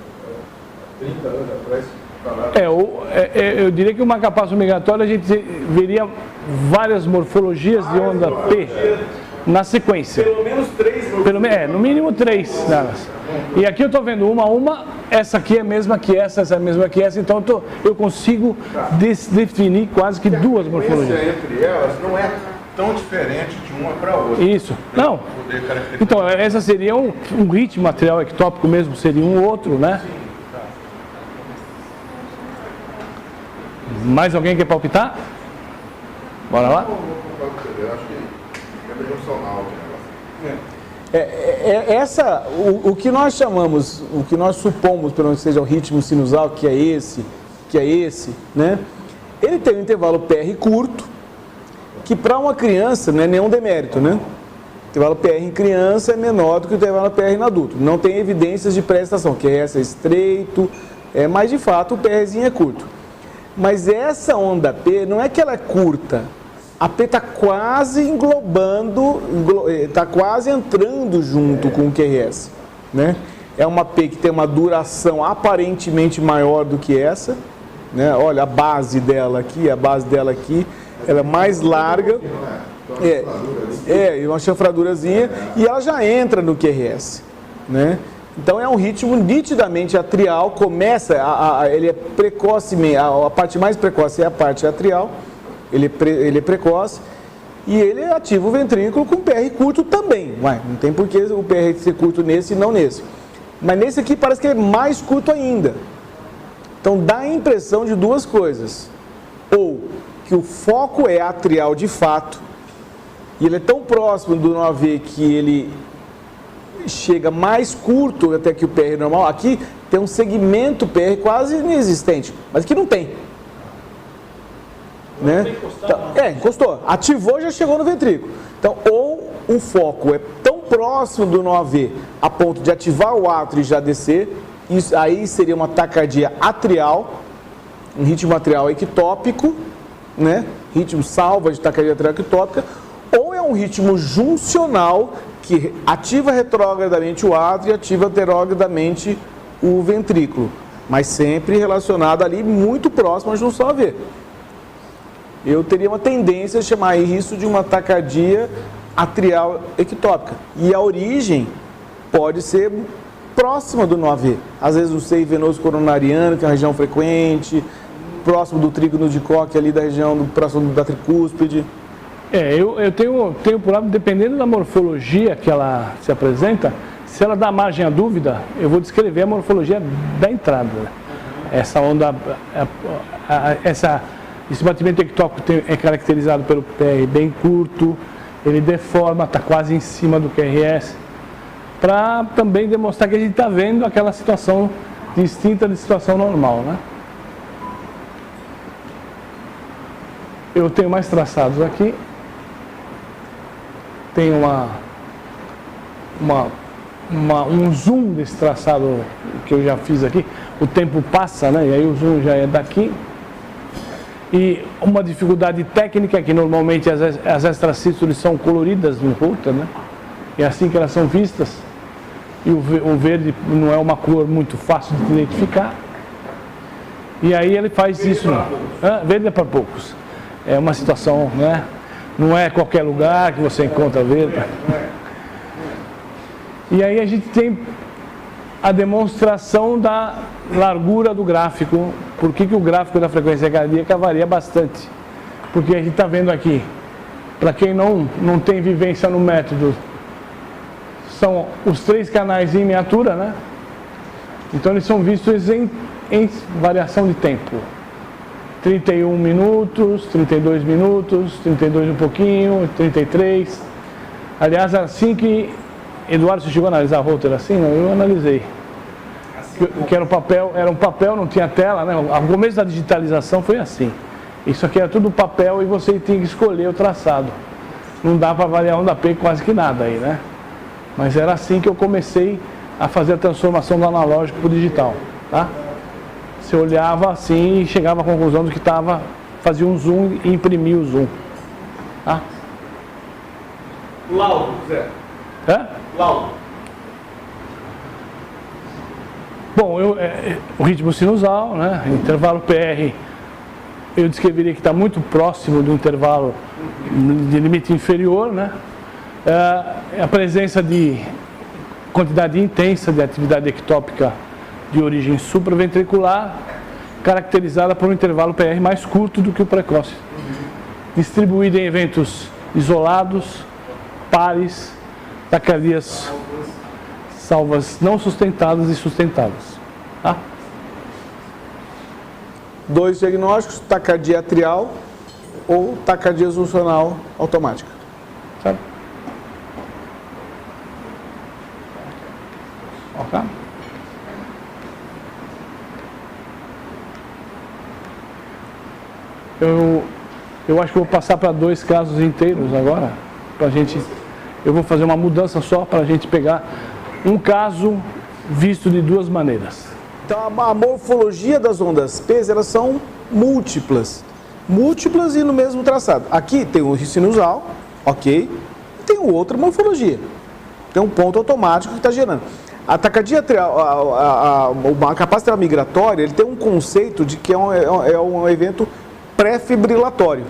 30 anos atrás falava. Eu diria que o marca-passo migratório a gente veria várias morfologias de onda P na sequência. Pelo menos 3. No mínimo 3 delas. E aqui eu estou vendo uma, essa aqui é a mesma que essa é a mesma que essa, então eu consigo definir quase que duas morfologias. A entre elas não é tão diferente de uma para outra. Isso. Não. Então, essa seria um ritmo material ectópico mesmo, seria um outro, né? Mais alguém quer palpitar? Bora lá? Eu acho que é juncional. O que nós chamamos, o que nós supomos, pelo menos que seja o ritmo sinusal, que é esse, né? Ele tem um intervalo PR curto, que para uma criança não é nenhum demérito, né? O intervalo PR em criança é menor do que o intervalo PR em adulto. Não tem evidências de pré-estação, que essa é estreito, mas de fato o PRzinho é curto. Mas essa onda P não é que ela é curta, a P está quase englobando, está quase entrando junto com o QRS, né? É uma P que tem uma duração aparentemente maior do que essa, né? Olha a base dela aqui, ela é mais larga, e uma chanfradurazinha, e ela já entra no QRS, né? Então é um ritmo nitidamente atrial, ele é precocemente, a parte mais precoce é a parte atrial, ele é precoce, e ele ativa o ventrículo com PR curto também, não tem por que o PR ser curto nesse e não nesse. Mas nesse aqui parece que é mais curto ainda. Então dá a impressão de duas coisas, ou que o foco é atrial de fato, e ele é tão próximo do nó AV que ele chega mais curto até que o PR normal. Aqui tem um segmento PR quase inexistente, mas aqui não tem. Né? Então, encostou. Ativou e já chegou no ventrículo. Então, ou o foco é tão próximo do nó AV a ponto de ativar o átrio e já descer, isso aí seria uma taquicardia atrial, um ritmo atrial ectópico, né? Ritmo salva de taquicardia atrial ectópica, ou é um ritmo juncional que ativa retrogradamente o átrio e ativa anterogradamente o ventrículo, mas sempre relacionado ali muito próximo à junção AV. Eu teria uma tendência a chamar isso de uma taquicardia atrial ectópica. E a origem pode ser próxima do nó AV. Às vezes o seio venoso coronariano, que é uma região frequente, próximo do trígono de Koch, ali da região próximo da tricúspide. Eu tenho por hábito, dependendo da morfologia que ela se apresenta, se ela dá margem à dúvida, eu vou descrever a morfologia da entrada. Essa onda, esse batimento ectópico é caracterizado pelo PR bem curto, ele deforma, está quase em cima do QRS, para também demonstrar que a gente está vendo aquela situação distinta da situação normal, né? eu tenho mais traçados aqui. Tem um zoom desse traçado que eu já fiz aqui. O tempo passa, né? E aí o zoom já é daqui. E uma dificuldade técnica é que normalmente as extrasístoles são coloridas no router, né? É assim que elas são vistas. E o verde não é uma cor muito fácil de identificar. E aí ele faz isso. Verde é para poucos. É uma situação, né? Não é qualquer lugar que você encontra verde. E aí a gente tem a demonstração da largura do gráfico. Por que o gráfico da frequência cardíaca varia bastante? Porque a gente está vendo aqui, para quem não tem vivência no método, são os 3 canais em miniatura, né? Então eles são vistos em variação de tempo. 31 minutos, 32 minutos, 32 um pouquinho, 33. Aliás, assim que Eduardo, você chegou a analisar o router assim? Não, eu analisei. Que era um papel, não tinha tela, né? O começo da digitalização foi assim. Isso aqui era tudo papel e você tinha que escolher o traçado. Não dá para avaliar onda P quase que nada aí, né? Mas era assim que eu comecei a fazer a transformação do analógico para o digital, tá? Você olhava assim e chegava à conclusão do que estava, fazia um zoom e imprimia o zoom, tá? Laudo, Zé. Laudo. Bom, o ritmo sinusal, né? Intervalo PR, eu descreveria que está muito próximo do intervalo de limite inferior, né? A presença de quantidade intensa de atividade ectópica de origem supraventricular, caracterizada por um intervalo PR mais curto do que o precoce, distribuído em eventos isolados, pares, taquicardias salvas não sustentadas e sustentadas. Tá? 2 diagnósticos, taquicardia atrial ou taquicardia funcional automática. Certo? Ok? Eu acho que eu vou passar para 2 casos inteiros agora, para a gente. Eu vou fazer uma mudança só para a gente pegar um caso visto de 2 maneiras. Então a morfologia das ondas P, elas são múltiplas e no mesmo traçado. Aqui tem o sinusal, ok, e tem outra morfologia. Tem um ponto automático que está gerando. A taquicardia atrial, a capacidade migratória, ele tem um conceito de que é um evento pré-fibrilatório.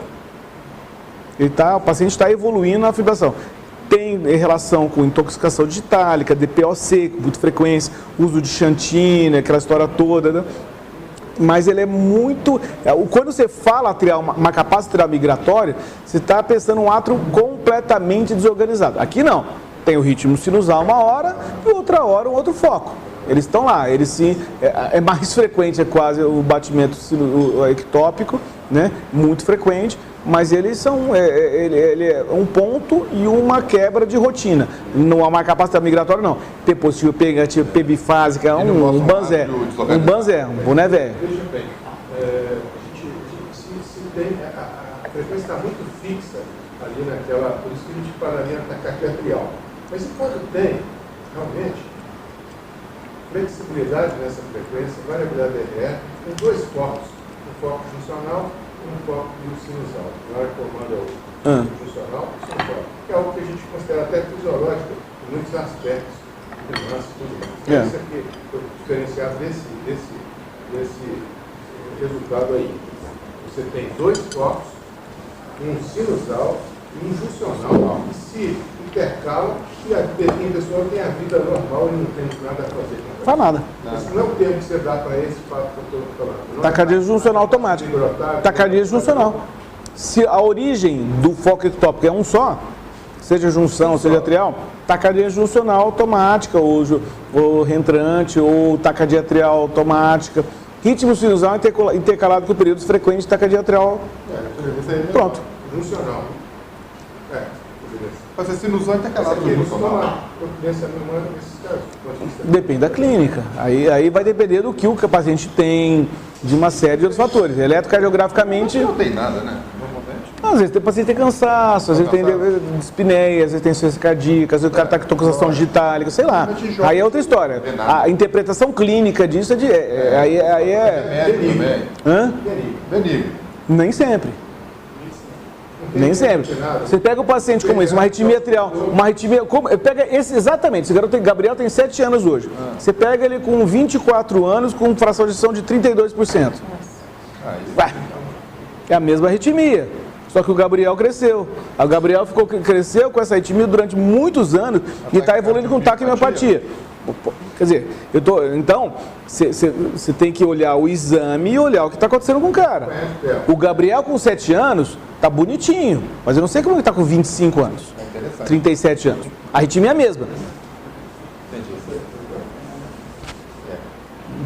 O paciente está evoluindo na fibrilação. Tem relação com intoxicação digitálica, DPOC, com muita frequência, uso de xantina, aquela história toda, né? Mas ele é muito... Quando você fala atrial, uma capacidade atrial migratória, você está pensando um átrio completamente desorganizado. Aqui não. Tem o ritmo sinusal uma hora e outra hora um outro foco. Eles estão lá, eles sim, é mais frequente, é quase o batimento ectópico, né? Muito frequente, mas eles são, ele é um ponto e uma quebra de rotina. Não há uma capacidade migratória, não. P positivo, P negativo, P bifásica, um banzé, um boné velho. Veja bem, se tem, a frequência está muito fixa ali naquela, por isso que a gente pararia na taquicardia atrial. Mas enquanto tem, realmente, flexibilidade nessa frequência, variabilidade RR, tem 2 focos, um foco funcional e um foco sinusal. Na hora que eu mando o funcional, que é algo que a gente considera até fisiológico em muitos aspectos, nuances e tudo mais. Isso aqui foi diferenciado desse resultado aí. Você tem 2 focos, um sinusal e um funcional, que se intercalam e tem pessoa que tem a vida normal e não tem nada a fazer. Faz nada. Esse não é o tempo que você dá para esse fato que eu estou falando. Taquicardia funcional automática. Taquicardia funcional. Se a origem do foco ectópico é um só, seja junção, seja atrial, taquicardia funcional automática, ou reentrante, ou taquicardia atrial automática. Ritmo sinusal intercalado com períodos frequentes de taquicardia atrial. Pronto. Funcional. Fazer sinusal intercalado com funcional. Depende da clínica. Aí vai depender do que o paciente tem, de uma série de outros fatores. Eletrocardiograficamente... Não tem nada, né? Às vezes tem paciente que tem cansaço, às vezes tem dispneia, às vezes tem insuficiência cardíaca, às vezes o cara está com toxização digitálica, sei lá. Aí é outra história. A interpretação clínica disso aí é... Benigno. Nem sempre. Nem sempre. Você pega um paciente como esse, uma arritmia atrial, uma arritmia... Pega esse, exatamente, esse garoto, Gabriel tem 7 anos hoje. Você pega ele com 24 anos, com fração de ejeção de 32%. É a mesma arritmia. Só que o Gabriel cresceu. O Gabriel cresceu com essa arritmia durante muitos anos e está evoluindo com taquimiopatia. Quer dizer, então, você tem que olhar o exame e olhar o que está acontecendo com o cara. O Gabriel com 7 anos está bonitinho, mas eu não sei como ele está com 25 anos, 37 anos. A arritmia é a mesma.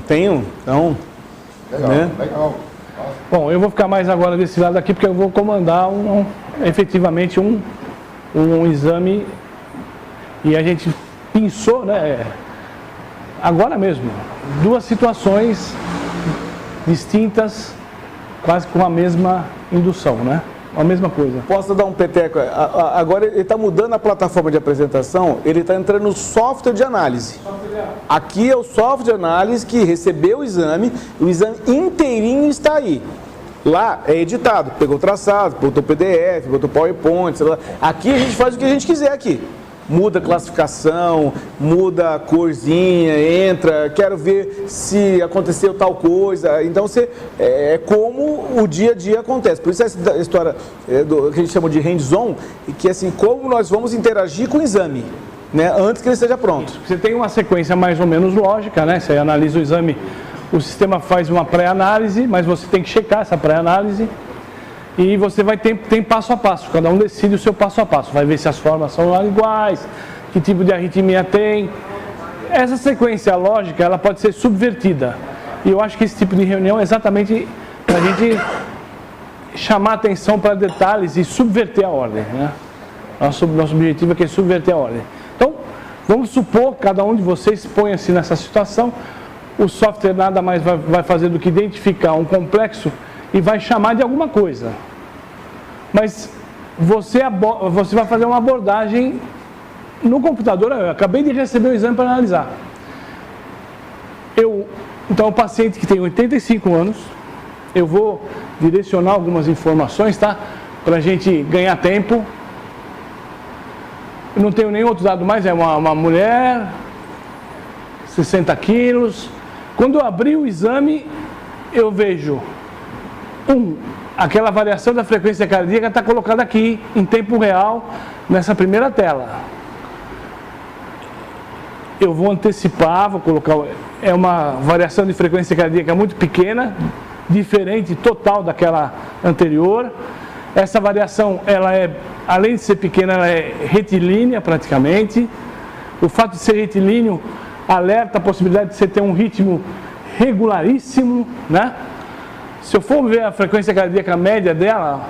Tenho, então... Legal, né? legal. Bom, eu vou ficar mais agora desse lado aqui, porque eu vou comandar efetivamente um exame, e a gente pensou, né, agora mesmo, 2 situações distintas, quase com a mesma indução, né? A mesma coisa. Posso dar um peteco? Agora ele está mudando a plataforma de apresentação, ele está entrando no software de análise. Aqui é o software de análise que recebeu o exame inteirinho está aí. Lá é editado, pegou o traçado, botou PDF, botou PowerPoint, sei lá. Aqui a gente faz o que a gente quiser aqui. Muda a classificação, muda a corzinha, entra, quero ver se aconteceu tal coisa. Então, é como o dia a dia acontece. Por isso essa história que a gente chama de hands-on, que é assim, como nós vamos interagir com o exame, né, antes que ele esteja pronto. Você tem uma sequência mais ou menos lógica, né? Você analisa o exame, o sistema faz uma pré-análise, mas você tem que checar essa pré-análise. E você vai ter passo a passo, cada um decide o seu passo a passo, vai ver se as formas são iguais, que tipo de arritmia tem. Essa sequência lógica, ela pode ser subvertida. E eu acho que esse tipo de reunião é exatamente para a gente chamar atenção para detalhes e subverter a ordem, né? Nosso objetivo é subverter a ordem. Então, vamos supor que cada um de vocês ponha-se nessa situação, o software nada mais vai fazer do que identificar um complexo e vai chamar de alguma coisa. Mas você vai fazer uma abordagem no computador. Eu acabei de receber o exame para analisar. Então, o paciente que tem 85 anos, eu vou direcionar algumas informações, tá? Para a gente ganhar tempo. Eu não tenho nenhum outro dado mais, é uma mulher, 60 quilos. Quando eu abri o exame, eu vejo aquela variação da frequência cardíaca está colocada aqui, em tempo real, nessa primeira tela. Eu vou antecipar, vou colocar... É uma variação de frequência cardíaca muito pequena, diferente total daquela anterior. Essa variação, ela além de ser pequena, ela é retilínea praticamente. O fato de ser retilíneo alerta a possibilidade de você ter um ritmo regularíssimo, né? Se eu for ver a frequência cardíaca média dela,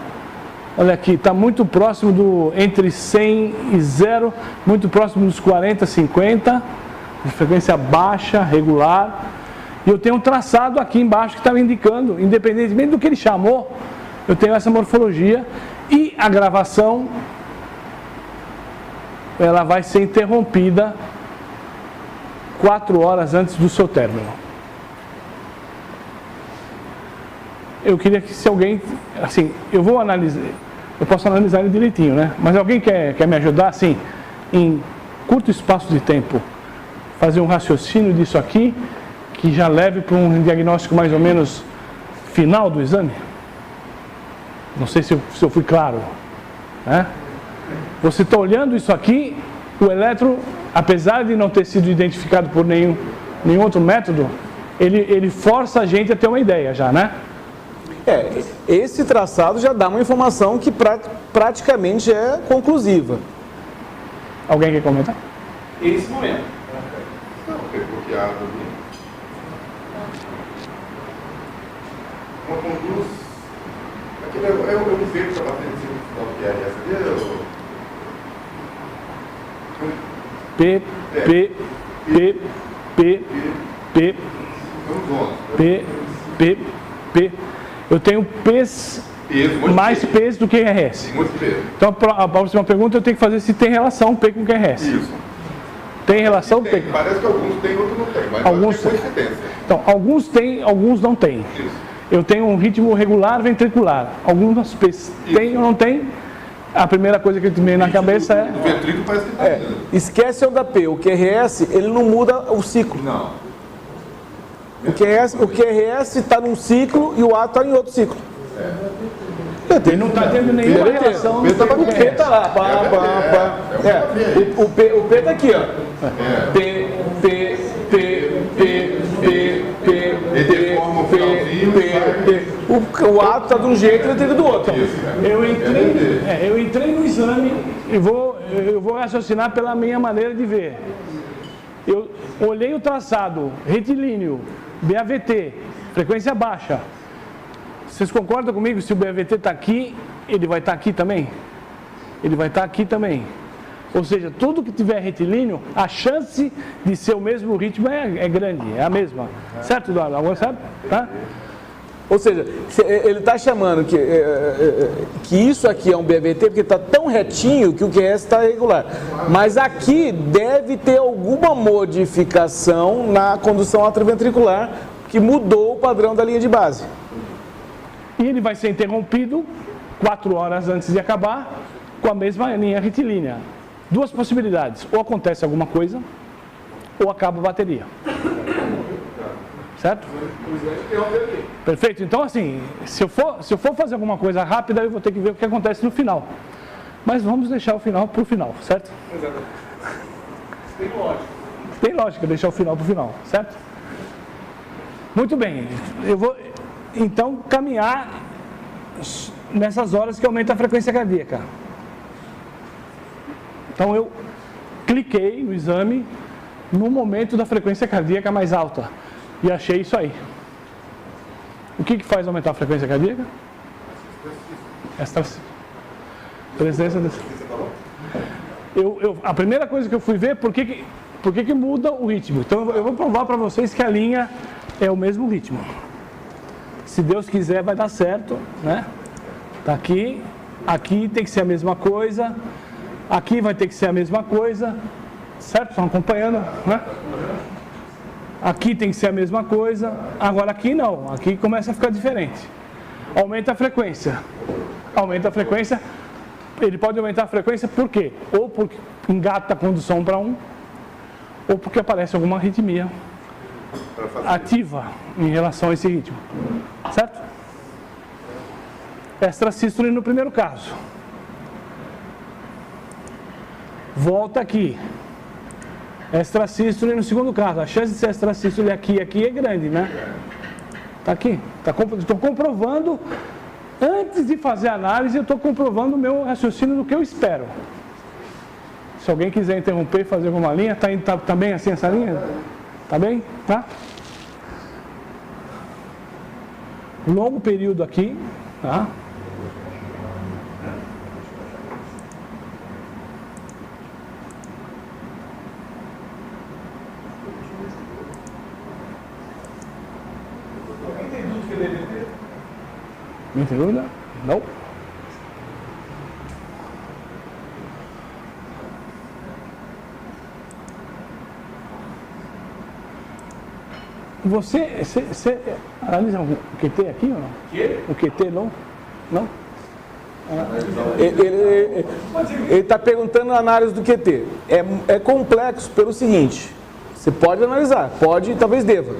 olha aqui, está muito próximo entre 100 e 0, muito próximo dos 40, 50, de frequência baixa, regular. E eu tenho um traçado aqui embaixo que está me indicando, independentemente do que ele chamou, eu tenho essa morfologia. E a gravação, ela vai ser interrompida 4 horas antes do seu término. Eu queria que se alguém, assim, eu posso analisar ele direitinho, né? Mas alguém quer me ajudar, assim, em curto espaço de tempo, fazer um raciocínio disso aqui, que já leve para um diagnóstico mais ou menos final do exame? Não sei se eu fui claro, né? Você está olhando isso aqui, o eletro, apesar de não ter sido identificado por nenhum outro método, ele força a gente a ter uma ideia já, né? Esse traçado já dá uma informação que praticamente é conclusiva. Alguém quer comentar? Esse momento. Não, foi bloqueado ali. Uma conduz. Aquele é o efeito que está batendo em cima do final que é essa ali. P. Eu tenho P's Peso, mais peso do que QRS. Muito peso. Então a próxima pergunta eu tenho que fazer se tem relação P com QRS. Isso. Tem relação P? Parece que alguns tem, outros não tem, mas alguns tem coincidência. Então, alguns tem, alguns não tem. Isso. Eu tenho um ritmo regular ventricular. Algumas P's tem ou não tem. A primeira coisa que eu me na cabeça é... O ventrículo parece que está indo. Esquece a onda P. O QRS, ele não muda o ciclo. Não. O QRS está num ciclo e o A está em outro ciclo. Ele não está tendo nenhuma relação. O P está lá. O P está aqui, ó. P. O A está de um jeito e o T do outro. Eu entrei no exame e eu vou raciocinar pela minha maneira de ver. Eu olhei o traçado retilíneo, BAVT, frequência baixa. Vocês concordam comigo? Se o BAVT está aqui, ele vai estar aqui também? Ele vai estar aqui também. Ou seja, tudo que tiver retilíneo, a chance de ser o mesmo ritmo é grande, é a mesma. Certo, Eduardo? Alguém sabe? Tá? Ou seja, ele está chamando que isso aqui é um BAVT porque está tão retinho que o QRS está regular. Mas aqui deve ter alguma modificação na condução atrioventricular que mudou o padrão da linha de base. E ele vai ser interrompido 4 horas antes de acabar com a mesma linha retilínea. Duas possibilidades, ou acontece alguma coisa, ou acaba a bateria. Certo? Perfeito? Então assim, se eu for fazer alguma coisa rápida, eu vou ter que ver o que acontece no final. Mas vamos deixar o final para o final, certo? Exatamente. Tem lógica. Tem lógica deixar o final para o final, certo? Muito bem, eu vou então caminhar nessas horas que aumenta a frequência cardíaca. Então eu cliquei no exame no momento da frequência cardíaca mais alta e achei isso aí. O que faz aumentar a frequência cardíaca? Presença desse. A primeira coisa que eu fui ver, por que muda o ritmo? Então eu vou provar para vocês que a linha é o mesmo ritmo. Se Deus quiser vai dar certo, né? Tá aqui, aqui tem que ser a mesma coisa. Aqui vai ter que ser a mesma coisa, certo? Estão acompanhando, né? Aqui tem que ser a mesma coisa, agora aqui não, aqui começa a ficar diferente. Aumenta a frequência. Aumenta a frequência, ele pode aumentar a frequência por quê? Ou porque engata a condução para um, ou porque aparece alguma arritmia ativa em relação a esse ritmo, certo? Extrasístole no primeiro caso. Volta aqui. Extrasístole no segundo caso. A chance de ser extrasístole aqui é grande, né? Tá aqui. Estou comprovando, antes de fazer a análise, eu estou comprovando o meu raciocínio do que eu espero. Se alguém quiser interromper e fazer alguma linha, tá bem assim essa linha? Tá bem? Tá? Longo período aqui, tá? Não tem dúvida? Não. Você analisa o QT aqui ou não? O QT não? Não? Ele está perguntando a análise do QT. É complexo pelo seguinte, você pode analisar, pode e talvez deva.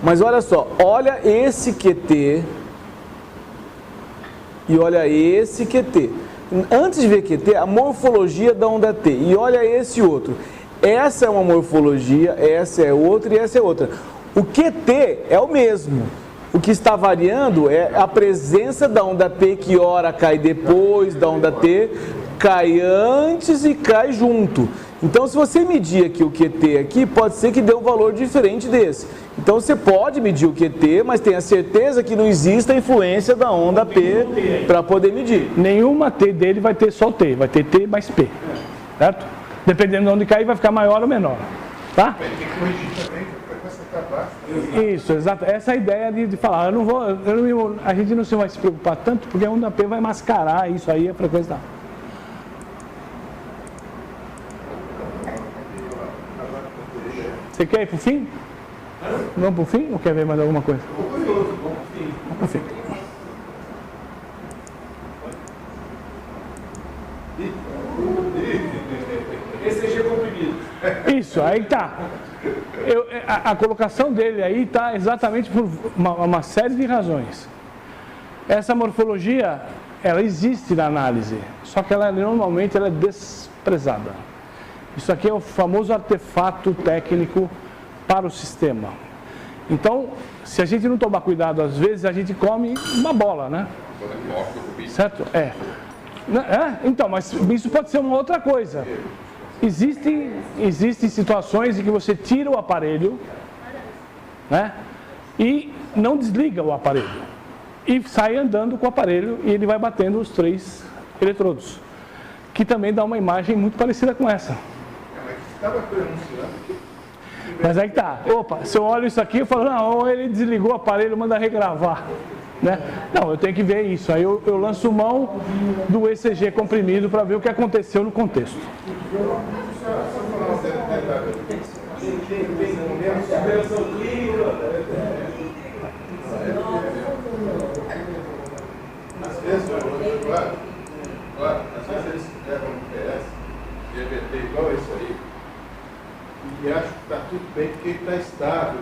Mas olha só, olha esse QT e olha esse QT. Antes de ver QT, a morfologia da onda T. E olha esse outro. Essa é uma morfologia, essa é outra e essa é outra. O QT é o mesmo. O que está variando é a presença da onda P, que ora cai depois da onda T, cai antes e cai junto. Então, se você medir aqui o QT aqui, pode ser que dê um valor diferente desse. Então, você pode medir o QT, mas tenha certeza que não existe a influência da onda P para poder medir. Nenhuma T dele vai ter só T, vai ter T mais P, certo? Dependendo de onde cair, vai ficar maior ou menor, tá? Tem que corrigir também, a frequência está Isso, exato. Essa é a ideia de falar. A gente não vai se preocupar tanto, porque a onda P vai mascarar isso aí, a frequência da. Você quer ir pro fim? Vamos pro fim ou quer ver mais alguma coisa? Vamos pro fim. ECG comprimido. Isso, aí tá. A colocação dele aí está exatamente por uma série de razões. Essa morfologia, ela existe na análise, só que normalmente ela é desprezada. Isso aqui é o famoso artefato técnico para o sistema. Então, se a gente não tomar cuidado, às vezes a gente come uma bola, né? Certo? Então, mas isso pode ser uma outra coisa. Existem situações em que você tira o aparelho, né, e não desliga o aparelho. E sai andando com o aparelho e ele vai batendo os 3 eletrodos. Que também dá uma imagem muito parecida com essa. Mas aí que tá. Opa, se eu olho isso aqui, eu falo, não, ele desligou o aparelho, manda regravar. Né? Não, eu tenho que ver isso. Aí eu lanço mão do ECG comprimido para ver o que aconteceu no contexto. Às vezes eles pegam um PS, GBT igual esse aí, e acham que está tudo bem porque ele está estável.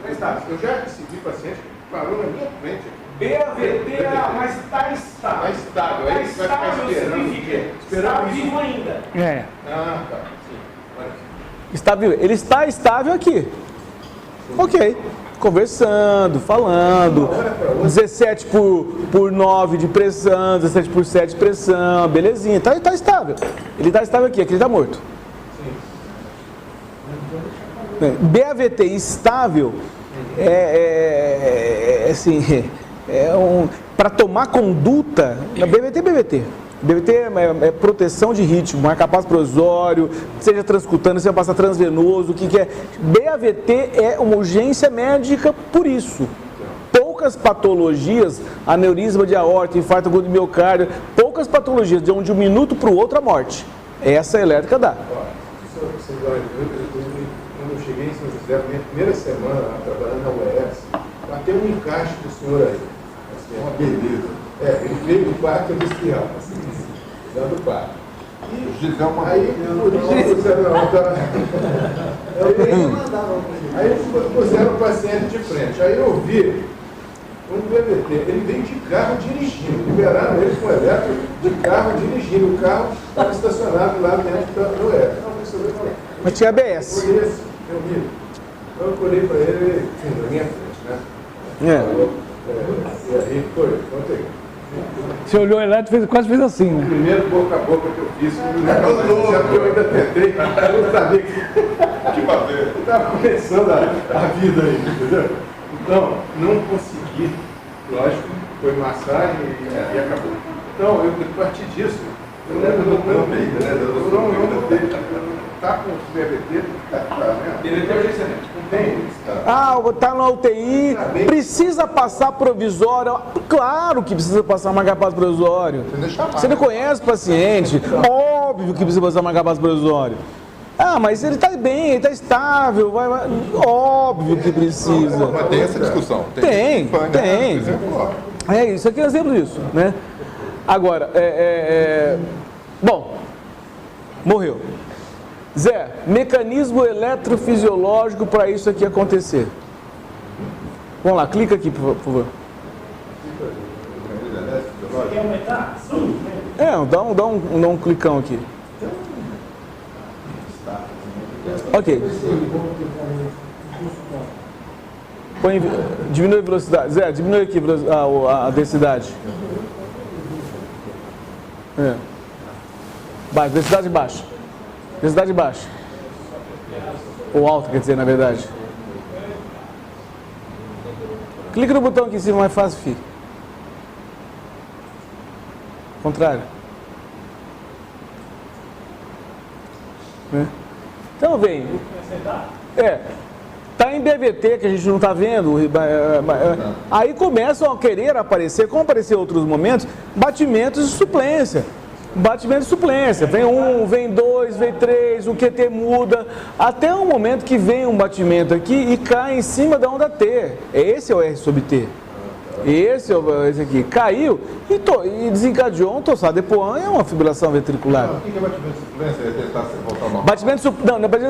Eu já recebi paciente que parou na minha frente aqui. BAVT, mas está estável. Está estável, aí você vai ficar esperando. Está vivo ainda. Ah, tá. Sim. Está vivo. Ele está estável aqui. Ok. Conversando, falando. 17 por 9 de pressão, 17 por 7 de pressão, belezinha. Está estável. Ele está estável aqui ele está morto. BAVT estável para tomar conduta, BVT. BVT é proteção de ritmo, marca-passo provisório, seja transcutâneo, seja passar transvenoso, o que é. BAVT é uma urgência médica por isso. Poucas patologias, aneurisma de aorta, infarto agudo de miocárdio, poucas patologias de onde um minuto para o outro a morte. Essa elétrica dá. Quando eu cheguei em São José, na minha primeira semana lá, trabalhando na UES, bateu um encaixe do senhor aí. Assim, uma beleza. Ele veio do quarto industrial, assim, dentro do quarto. E aí, aí puseram o paciente de frente. Aí eu vi um BVT, ele veio de carro dirigindo, liberaram ele com o elétrico de carro dirigindo. O carro estava estacionado lá dentro da UES. Mas tinha ABS. Eu olhei para ele, na minha frente, né? E aí, conta aí. Você olhou o elétrico, quase fez assim, né? O primeiro boca a boca que eu fiz, eu ainda tentei, eu não sabia o que fazer. Estava começando a vida aí, entendeu? Então, não consegui, lógico, foi massagem e acabou. Então, a partir disso, eu não tá com o BVT, BVT é urgência médica. Não tem. Tá na UTI, precisa passar provisório. Claro que precisa passar marca-passo provisório. Você não conhece o paciente, óbvio que precisa passar marca-passo provisório. Mas ele está bem, ele está estável, óbvio que precisa. Mas tem essa discussão. Tem. Isso aqui é um exemplo disso, né? Agora, bom, morreu. Zé, mecanismo eletrofisiológico para isso aqui acontecer. Vamos lá, clica aqui, por favor. Quer aumentar? Dá um clicão aqui. Ok. Diminui a velocidade. Zé, diminui aqui a densidade. Baixa, densidade baixa. Densidade baixa. Ou alta, quer dizer, na verdade. Clica no botão aqui em cima, mais fácil fica. Contrário. Então vem. Tá em tem BVT que a gente não está vendo. Aí começam a querer aparecer, como apareceu em outros momentos, batimentos de suplência. Batimento de suplência, vem um, vem dois, vem três, o QT muda, até um momento que vem um batimento aqui e cai em cima da onda T. Esse é o R sobre T. Esse aqui. Caiu e desencadeou um tossado de Poin, é uma fibrilação ventricular. O que é batimento de suplência? É tentar voltar normal? Batimento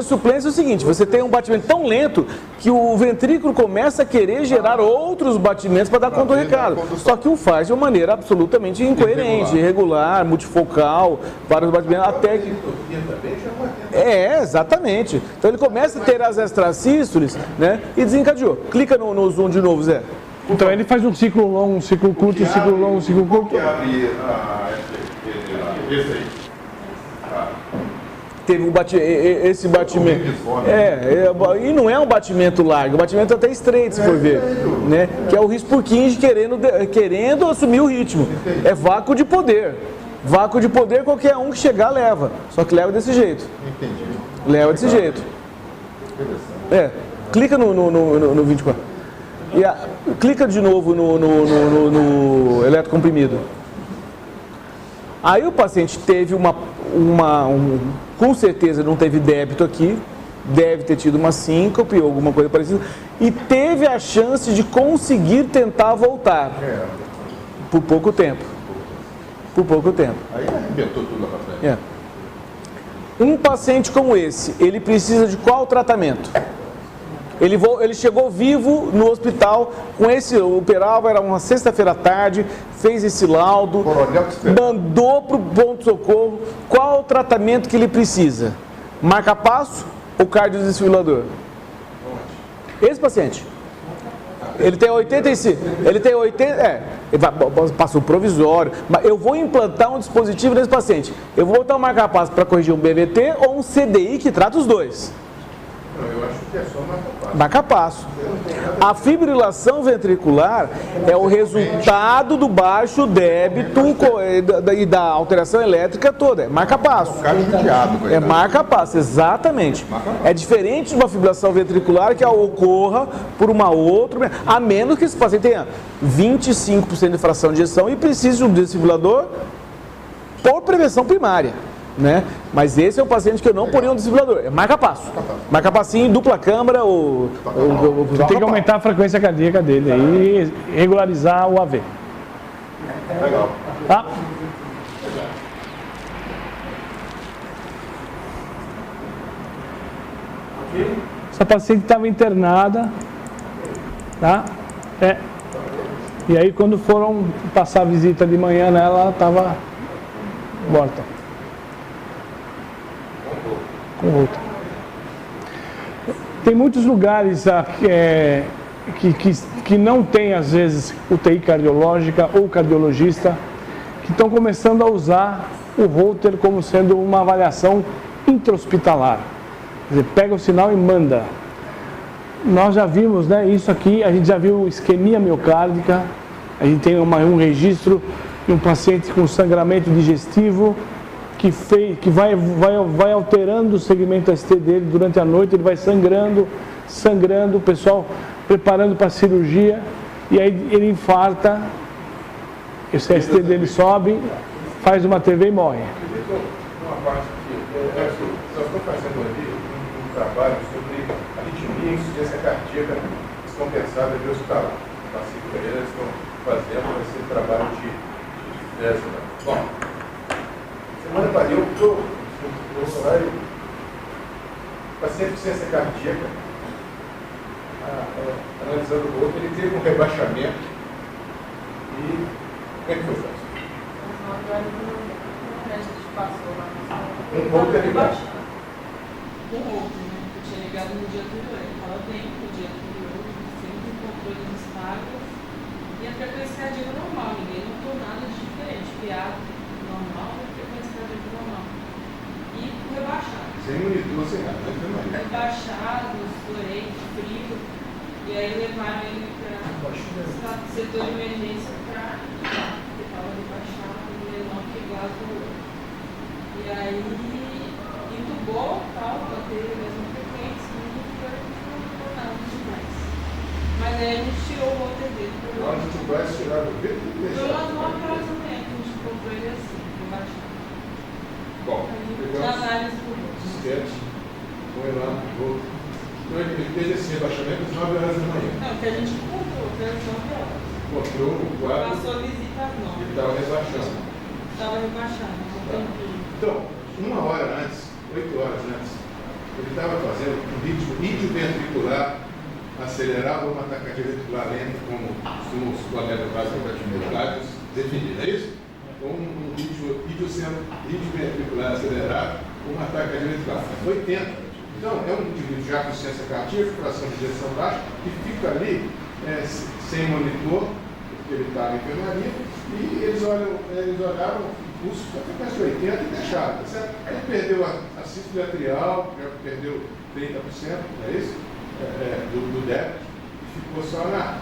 de suplência é o seguinte, você tem um batimento tão lento que o ventrículo começa a querer gerar outros batimentos para dar conta do recado. Só que o faz de uma maneira absolutamente incoerente, irregular, multifocal, vários batimentos, até que... exatamente. Então ele começa a ter as extrasístoles, né, e desencadeou. Clica no zoom de novo, Zé. Então ele faz um ciclo longo, um ciclo curto, um ciclo longo, um ciclo curto. O que abre esse aí? Teve esse batimento. E não é um batimento largo, o batimento até estreito, se for ver. Né? Que é o Rispurkinje querendo assumir o ritmo. É vácuo de poder. Vácuo de poder, qualquer um que chegar leva. Só que leva desse jeito. Entendi. Leva desse jeito. Clica no 24. Clica de novo no eletrocomprimido. Aí o paciente teve com certeza não teve débito aqui, deve ter tido uma síncope ou alguma coisa parecida, e teve a chance de conseguir tentar voltar. Por pouco tempo. Por pouco tempo. Aí arrebentou tudo lá pra frente. Um paciente como esse, ele precisa de qual tratamento? Ele chegou vivo no hospital com o Peralva, era uma sexta-feira à tarde, fez esse laudo, mandou para o ponto-socorro. Qual o tratamento que ele precisa? Marca-passo ou cardiodesfibrilador? Esse paciente. Ele tem 85, passou provisório, mas eu vou implantar um dispositivo nesse paciente. Eu vou botar um marca-passo para corrigir um BVT ou um CDI que trata os dois. Eu acho que é só marca-passo. Marca-passo. A fibrilação ventricular é o resultado do baixo débito e da alteração elétrica toda. É marca-passo. É marca-passo, exatamente. É diferente de uma fibrilação ventricular que ocorra por uma outra, a menos que esse paciente tenha 25% de fração de ejeção e precise de um desfibrilador por prevenção primária. Né? Mas esse é um paciente que eu não poria um desfibrilador, é marca-passo. Marca-passinho, dupla câmara ou tem que aumentar a frequência cardíaca dele aí e regularizar o AV. Legal. Tá? Essa paciente estava internada, tá? E aí quando foram passar a visita de manhã nela, ela estava morta. Tem muitos lugares que não tem, às vezes, UTI cardiológica ou cardiologista, que estão começando a usar o Holter como sendo uma avaliação intra-hospitalar. Quer dizer, pega o sinal e manda. Nós já vimos, né, isso aqui, a gente já viu isquemia miocárdica, a gente tem um registro de um paciente com sangramento digestivo, que vai alterando o segmento ST dele durante a noite, ele vai sangrando, o pessoal preparando para a cirurgia, e aí ele infarta, esse ST dele sobe, faz uma TV e morre. Uma parte que nós estamos fazendo ali um trabalho sobre arritmia e insuficiência cardíaca descompensada de hospital. Na Cicoreira eles estão fazendo esse trabalho de Bom, semana passada, eu estou no Bolsonaro, paciente de insuficiência cardíaca, analisando o outro, ele teve um rebaixamento e como é que foi isso? Um pouco ligado. Um outro, né? Eu tinha ligado no dia anterior, ele estava bem no dia anterior, sempre com controle dos estágios e a frequência cardíaca normal, ninguém notou nada de diferente, piado normal, frequência cardíaca normal. E rebaixado. Sem monitor, sem nada, né? Rebaixado, doente, frio, e aí levaram ele para o setor de emergência para porque estava rebaixado, ele não pegava. E aí entubou, tal, manteve a mesma frequência, não foi nada de lá no outro. Então ele teve esse rebaixamento às 9 horas da manhã. Não, que a gente encontrou, foi às 9 horas. Encontrou no quadro, Passou a visita às 9. ele estava rebaixando. Estava rebaixando, não tem que... Então, 1 hora antes, 8 horas antes, ele estava fazendo um ritmo idioventricular acelerado ou uma taquicardia ventricular lenta, como os colegas básicos da atividade definiram, é isso? Com um ritmo idioventricular acelerado ou uma taquicardia ventricular 80. Então, é um indivíduo já com ciência cardíaca, fração de ejeção baixa, que fica ali sem monitor, porque ele estava em enfermaria, e eles olhavam o pulso até mais de 80 e deixaram, tá certo? Ele perdeu a sístole atrial, já perdeu 30%, não é isso? Do débito, e ficou só na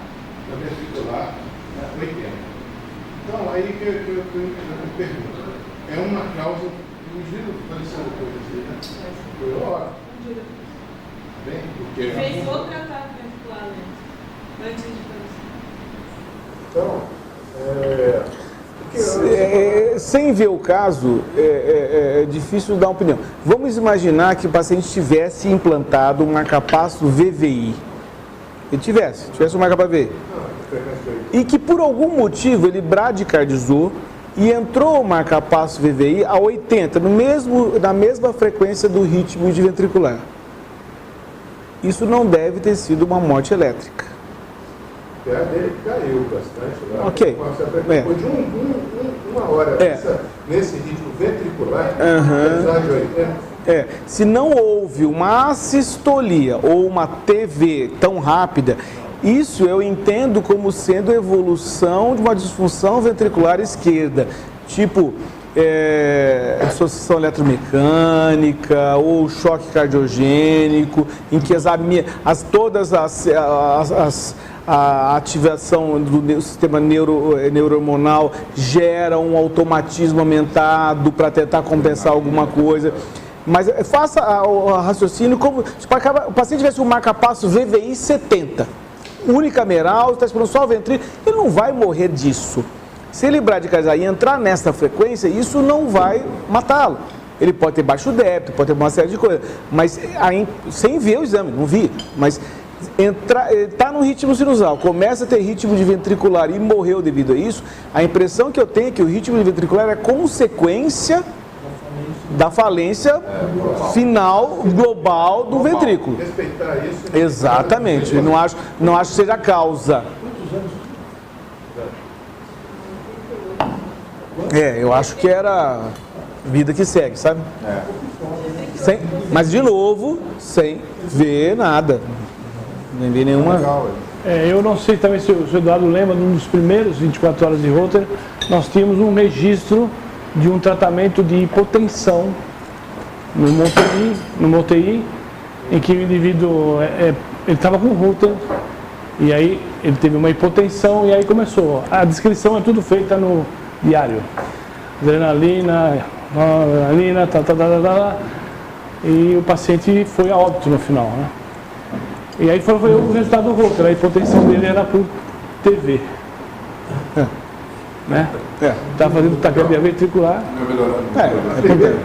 ventricular 80. Então, aí que eu pergunto, é uma causa, o indivíduo faleceu depois, né? Foi ótimo. Bem, porque fez outro ataque ventricular antes de falecer. Sem ver o caso, é difícil dar uma opinião. Vamos imaginar que o paciente tivesse implantado um marcapasso VVI. Ele tivesse um marcapasso VVI. E que por algum motivo ele bradicardizou e entrou o marcapasso VVI a 80, na mesma frequência do ritmo de ventricular. Isso não deve ter sido uma morte elétrica. A dele caiu bastante lá. Ok. Depois de uma hora nesse ritmo ventricular, apesar de 80. Se não houve uma assistolia ou uma TV tão rápida, isso eu entendo como sendo evolução de uma disfunção ventricular esquerda, tipo associação eletromecânica ou choque cardiogênico, em que a ativação do sistema neurohormonal gera um automatismo aumentado para tentar compensar alguma coisa. Mas faça o raciocínio como se o paciente tivesse um marcapasso VVI 70, unicameral, está esperando só o ventrículo, ele não vai morrer disso. Se ele bradicardizar e entrar nessa frequência, isso não vai matá-lo. Ele pode ter baixo débito, pode ter uma série de coisas, mas sem ver o exame, não vi, mas está no ritmo sinusal, começa a ter ritmo de ventricular e morreu devido a isso, a impressão que eu tenho é que o ritmo de ventricular é consequência da falência final global do ventrículo. Respeitar isso. Exatamente, eu não acho que seja a causa. Eu acho que era vida que segue, sabe? Mas de novo, sem ver nada. Nem ver nenhuma. Eu não sei também se o Eduardo lembra, num dos primeiros 24 horas de Holter, nós tínhamos um registro de um tratamento de hipotensão numa UTI, em que o indivíduo ele estava com Holter, e aí ele teve uma hipotensão, e aí começou. A descrição é tudo feita no diário. Adrenalina, e o paciente foi a óbito no final, né? E aí foi o resultado do Holter, a hipotensão dele era por TV. Né? Estava fazendo taquicardia ventricular.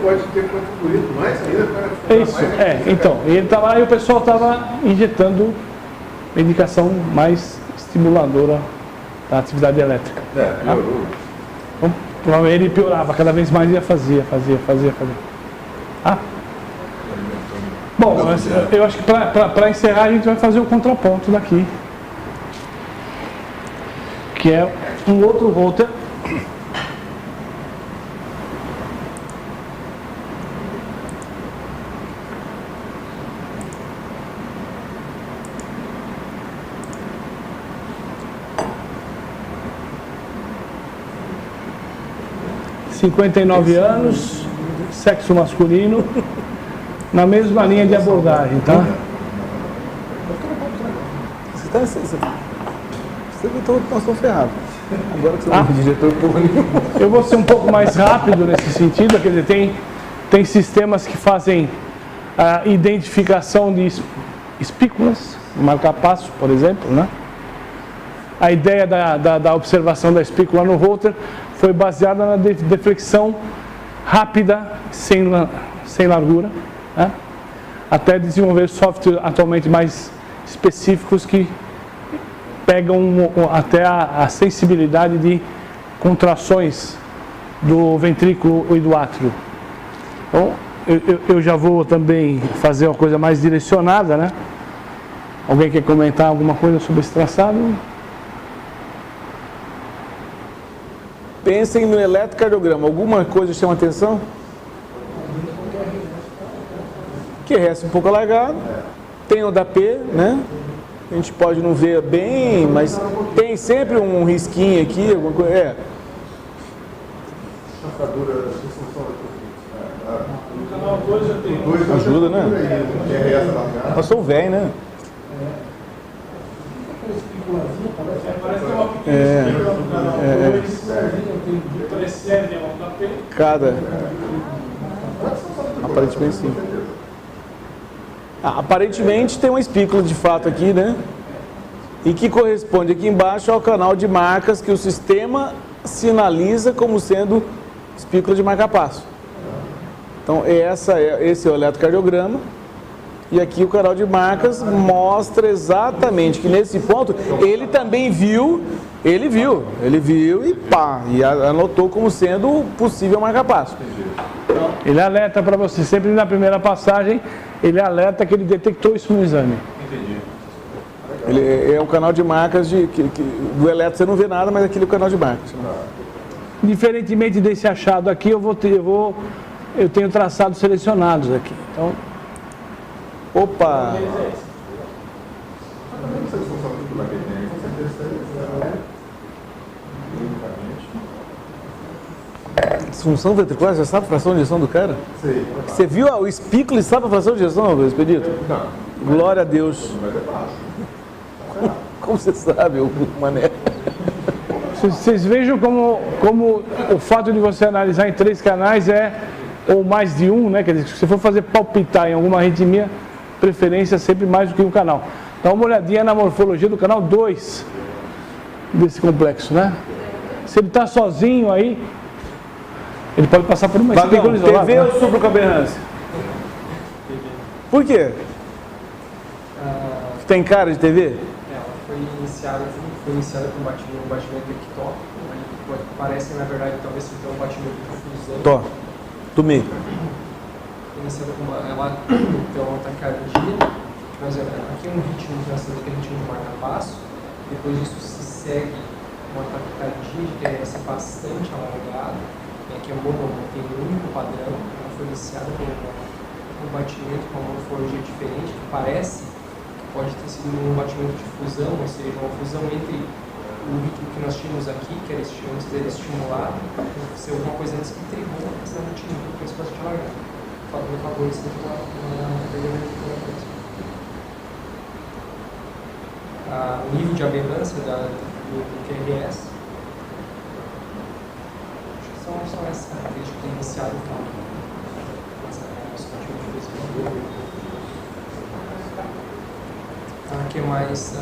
Pode ter contribuído mais ainda para isso, então, ele estava lá e o pessoal estava injetando medicação mais estimuladora da atividade elétrica. Então, provavelmente ele piorava, cada vez mais ia fazia. Bom, eu acho que para encerrar a gente vai fazer o contraponto daqui, que é um outro Holter. (59 anos, sexo masculino, na mesma linha de abordagem, tá? Nós estamos ferrados. Agora que você não é diretor público. Eu vou ser um pouco mais rápido nesse sentido, quer dizer, tem sistemas que fazem a identificação de espículas, marcapasso, por exemplo, né? A ideia da observação da espícula no Holter foi baseada na deflexão rápida, sem largura, né? até desenvolver softwares atualmente mais específicos que pegam até a sensibilidade de contrações do ventrículo e do átrio. Então, eu já vou também fazer uma coisa mais direcionada, né? Alguém quer comentar alguma coisa sobre esse traçado? Pensem no eletrocardiograma. Alguma coisa chama atenção? Que resta um pouco alargado. Tem o da P, né? A gente pode não ver bem, mas tem sempre um risquinho aqui, alguma coisa. Chanfradura, disfunção No canal 2 já tem. Ajuda, né? Passou o velho, né? Parece que é uma pequena espírula no canal 2. Precede a onda P. Cada. Aparentemente sim. Aparentemente tem uma espícula de fato aqui, né? E que corresponde aqui embaixo ao canal de marcas que o sistema sinaliza como sendo espícula de marca-passo. Então esse é o eletrocardiograma. E aqui o canal de marcas mostra exatamente que nesse ponto ele também viu, ele viu e pá, e anotou como sendo possível marca-passo. Ele alerta para você, sempre na primeira passagem, ele alerta que ele detectou isso no exame. Entendi. Ele é o canal de marcas do eletro, você não vê nada, mas aquele é o canal de marcas. Diferentemente desse achado aqui, eu tenho traçados selecionados aqui. Então, opa! Disfunção ventricular, você sabe a fração de ejeção do cara? Sei. Você viu o espículo e sabe a fração de ejeção, Expedito? Não. Glória a Deus. Mas é baixo. Como você sabe, o mané? vocês vejam como o fato de você analisar em 3 canais ou mais de um, né? Quer dizer, se você for fazer palpitar em alguma arritmia, preferência sempre mais do que um canal. Dá uma olhadinha na morfologia do canal 2 desse complexo, né? Se ele está sozinho aí, ele pode passar por uma espícula isolada. TV ou supracaberrância? Por quê? Tem cara de TV? Ela foi iniciada com um batimento ectópico, né? Parece, na verdade, talvez seja um batimento de fusão. Tomei. Iniciada com ela tem uma taquicardia, mas aqui é um ritmo que nós temos, que é ritmo de marca-passo. Depois disso se segue uma taquicardia de TRS bastante alargada, que é tem um único padrão. Ela foi iniciada com um batimento com uma morfologia diferente, que parece que pode ter sido um batimento de fusão, ou seja, uma fusão entre o ritmo que nós tínhamos aqui, que era estimulado, ser alguma coisa antes que intrigou a questão do ritmo, que é bastante alargado. Por favor, isso aqui o nível de aberrância do QRS. São essas características que tem iniciado o fato. O que mais?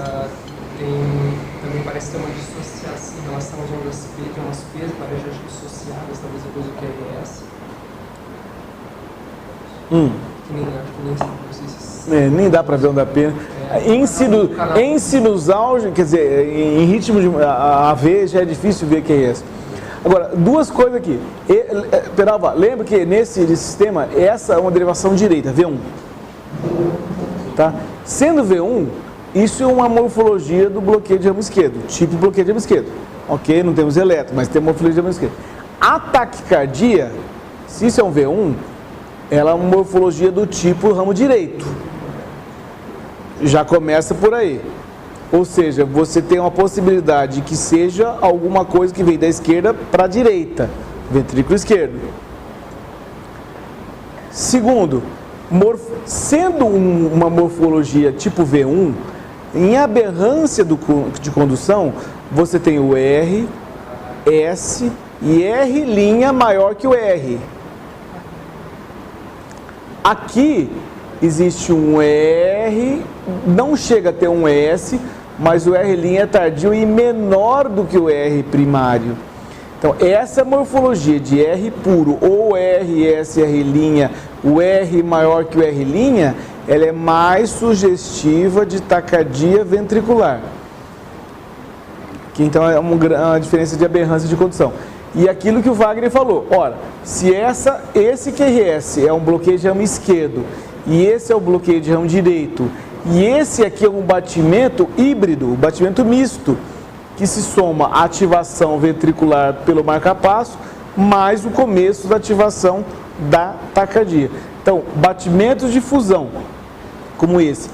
Também parece ter uma dissociação em relação às ondas P, tem umas P's parece dissociadas, talvez depois do QRS. Que nem nem dá para ver onde a pena. Em sinusal, quer dizer, em ritmo de AV já é difícil ver QRS. Agora, duas coisas aqui. Peralva, lembra que nesse sistema, essa é uma derivação direita, V1. Tá? Sendo V1, isso é uma morfologia do bloqueio de ramo esquerdo, tipo bloqueio de ramo esquerdo. Ok, não temos eletro, mas tem morfologia de ramo esquerdo. A taquicardia, se isso é um V1, ela é uma morfologia do tipo ramo direito. Já começa por aí. Ou seja, você tem uma possibilidade de que seja alguma coisa que vem da esquerda para a direita, ventrículo esquerdo. Segundo, sendo uma morfologia tipo V1, em aberrância de condução, você tem o R, S e R' maior que o R. Aqui existe um R, não chega a ter um S, mas o R' é tardio e menor do que o R primário. Então, essa morfologia de R puro ou R, S, R', o R maior que o R', ela é mais sugestiva de taquicardia ventricular. Que então é uma diferença de aberrância de condução. E aquilo que o Wagner falou, ora, se esse QRS é um bloqueio de ramo esquerdo e esse é o bloqueio de ramo direito e esse aqui é um batimento híbrido, um batimento misto, que se soma a ativação ventricular pelo marcapasso mais o começo da ativação da taquicardia. Então, batimentos de fusão, como esse,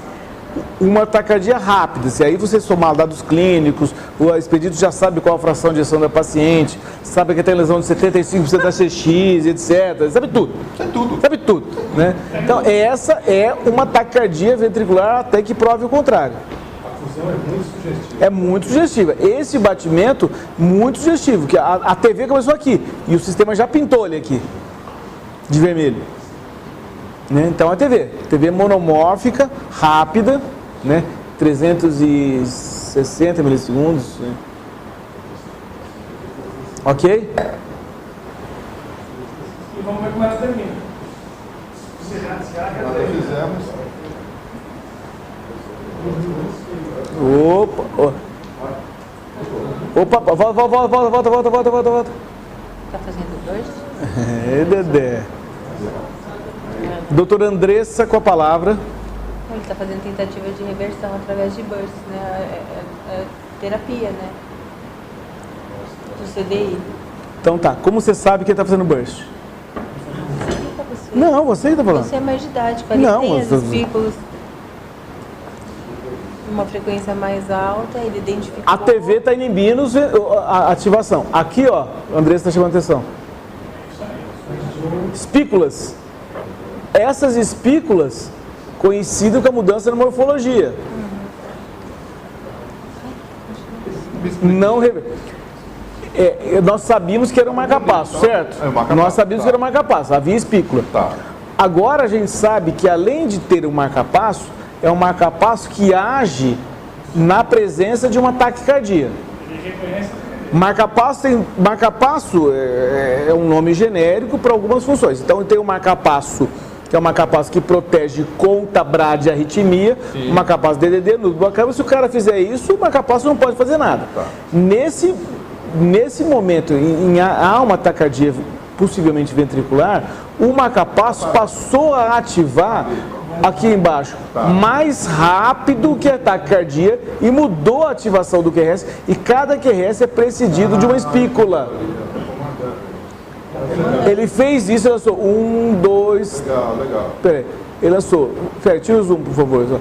uma taquicardia rápida, se aí você somar dados clínicos, o expedito já sabe qual a fração de ejeção da paciente, sabe que tem lesão de 75% da CX, etc. Sabe tudo. Sabe tudo. Né? Então, essa é uma taquicardia ventricular até que prove o contrário. A fusão é muito sugestiva. É muito sugestiva. Esse batimento, muito sugestivo, que a TV começou aqui e o sistema já pintou ele aqui, de vermelho. Né? Então, a TV monomórfica, rápida, né? 360 milissegundos. Né? Ok? E vamos ver como ela termina. Será que ela termina? Fizemos. Opa, volta. Tá fazendo dois? É, Dedé. Doutora Andressa com a palavra. Ele está fazendo tentativa de reversão através de bursts, né? É terapia, né? Do CDI. Então tá, como você sabe que ele está fazendo burst? Não, você que está falando. Você é mais de idade, ele Não, tem as mas- espículas. Uma frequência mais alta, ele identifica. A TV está inibindo a ativação. Aqui, ó, a Andressa está chamando atenção. Espículas. Essas espículas coincidem com a mudança na morfologia. Não nós sabíamos que era um marcapasso, certo? É um marcapasso, Nós sabíamos tá. que era um marcapasso, havia espícula. Tá. Agora a gente sabe que além de ter um marcapasso, é um marcapasso que age na presença de uma taquicardia. Marcapasso é um nome genérico para algumas funções. Então tem o marcapasso, que é o marcapasso que protege contra bradiarritmia, o marcapasso DDD, núcleo da câmara. Se o cara fizer isso, o marcapasso não pode fazer nada. Tá. Nesse momento, há uma taquicardia possivelmente ventricular, o marcapasso passou a ativar aqui embaixo mais rápido que a taquicardia e mudou a ativação do QRS, e cada QRS é precedido de uma espícula. Ele fez isso, ele lançou 1, 2, Legal. peraí, ele lançou, tira o zoom por favor,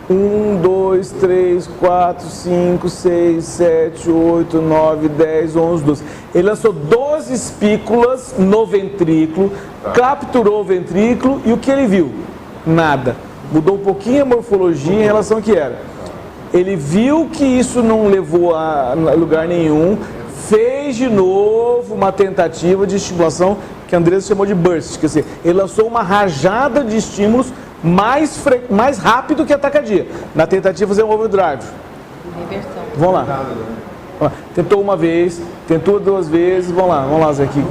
1, 2, 3, 4, 5, 6, 7, 8, 9, 10, 11, 12. Ele lançou 12 espículas no ventrículo, capturou o ventrículo e o que ele viu? Nada. Mudou um pouquinho a morfologia em relação ao que era. Ele viu que isso não levou a lugar nenhum, fez de novo uma tentativa de estimulação que a Andressa chamou de burst, quer dizer, ele lançou uma rajada de estímulos mais rápido que a taquicardia, na tentativa de fazer um overdrive. Reversão. Vamos lá. Tentou uma vez, tentou duas vezes, vamos lá, Zé aqui.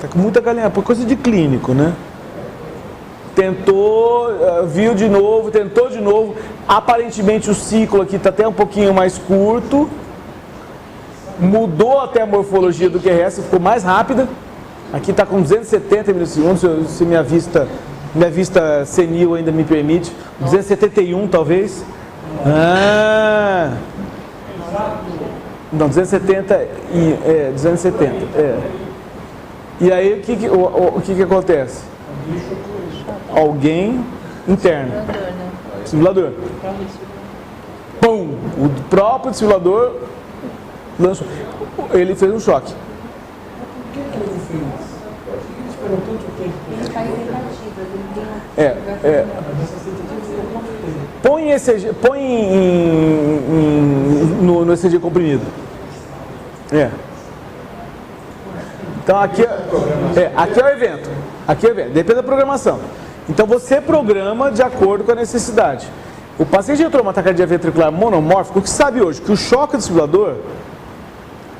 Tá com muita galinha, por coisa de clínico, né? Tentou, viu de novo, tentou de novo. Aparentemente o ciclo aqui está até um pouquinho mais curto. Mudou até a morfologia do QRS, ficou mais rápida. Aqui está com 270 milissegundos, se minha vista senil ainda me permite. 271 talvez. Não, 270 e 270. E aí o que acontece? Alguém interno. Desfibrilador. Pum! O próprio desfibrilador lançou. Ele fez um choque. Por que ele não fez? Ele esperou tanto tempo. Ele está em tentativa, ele tem Nessas tentativas ele não fez. Põe no ECG comprimido. Então aqui é o evento. Depende da programação. Então você programa de acordo com a necessidade. O paciente entrou numa taquicardia ventricular monomórfica, o que sabe hoje? Que o choque do desfibrilador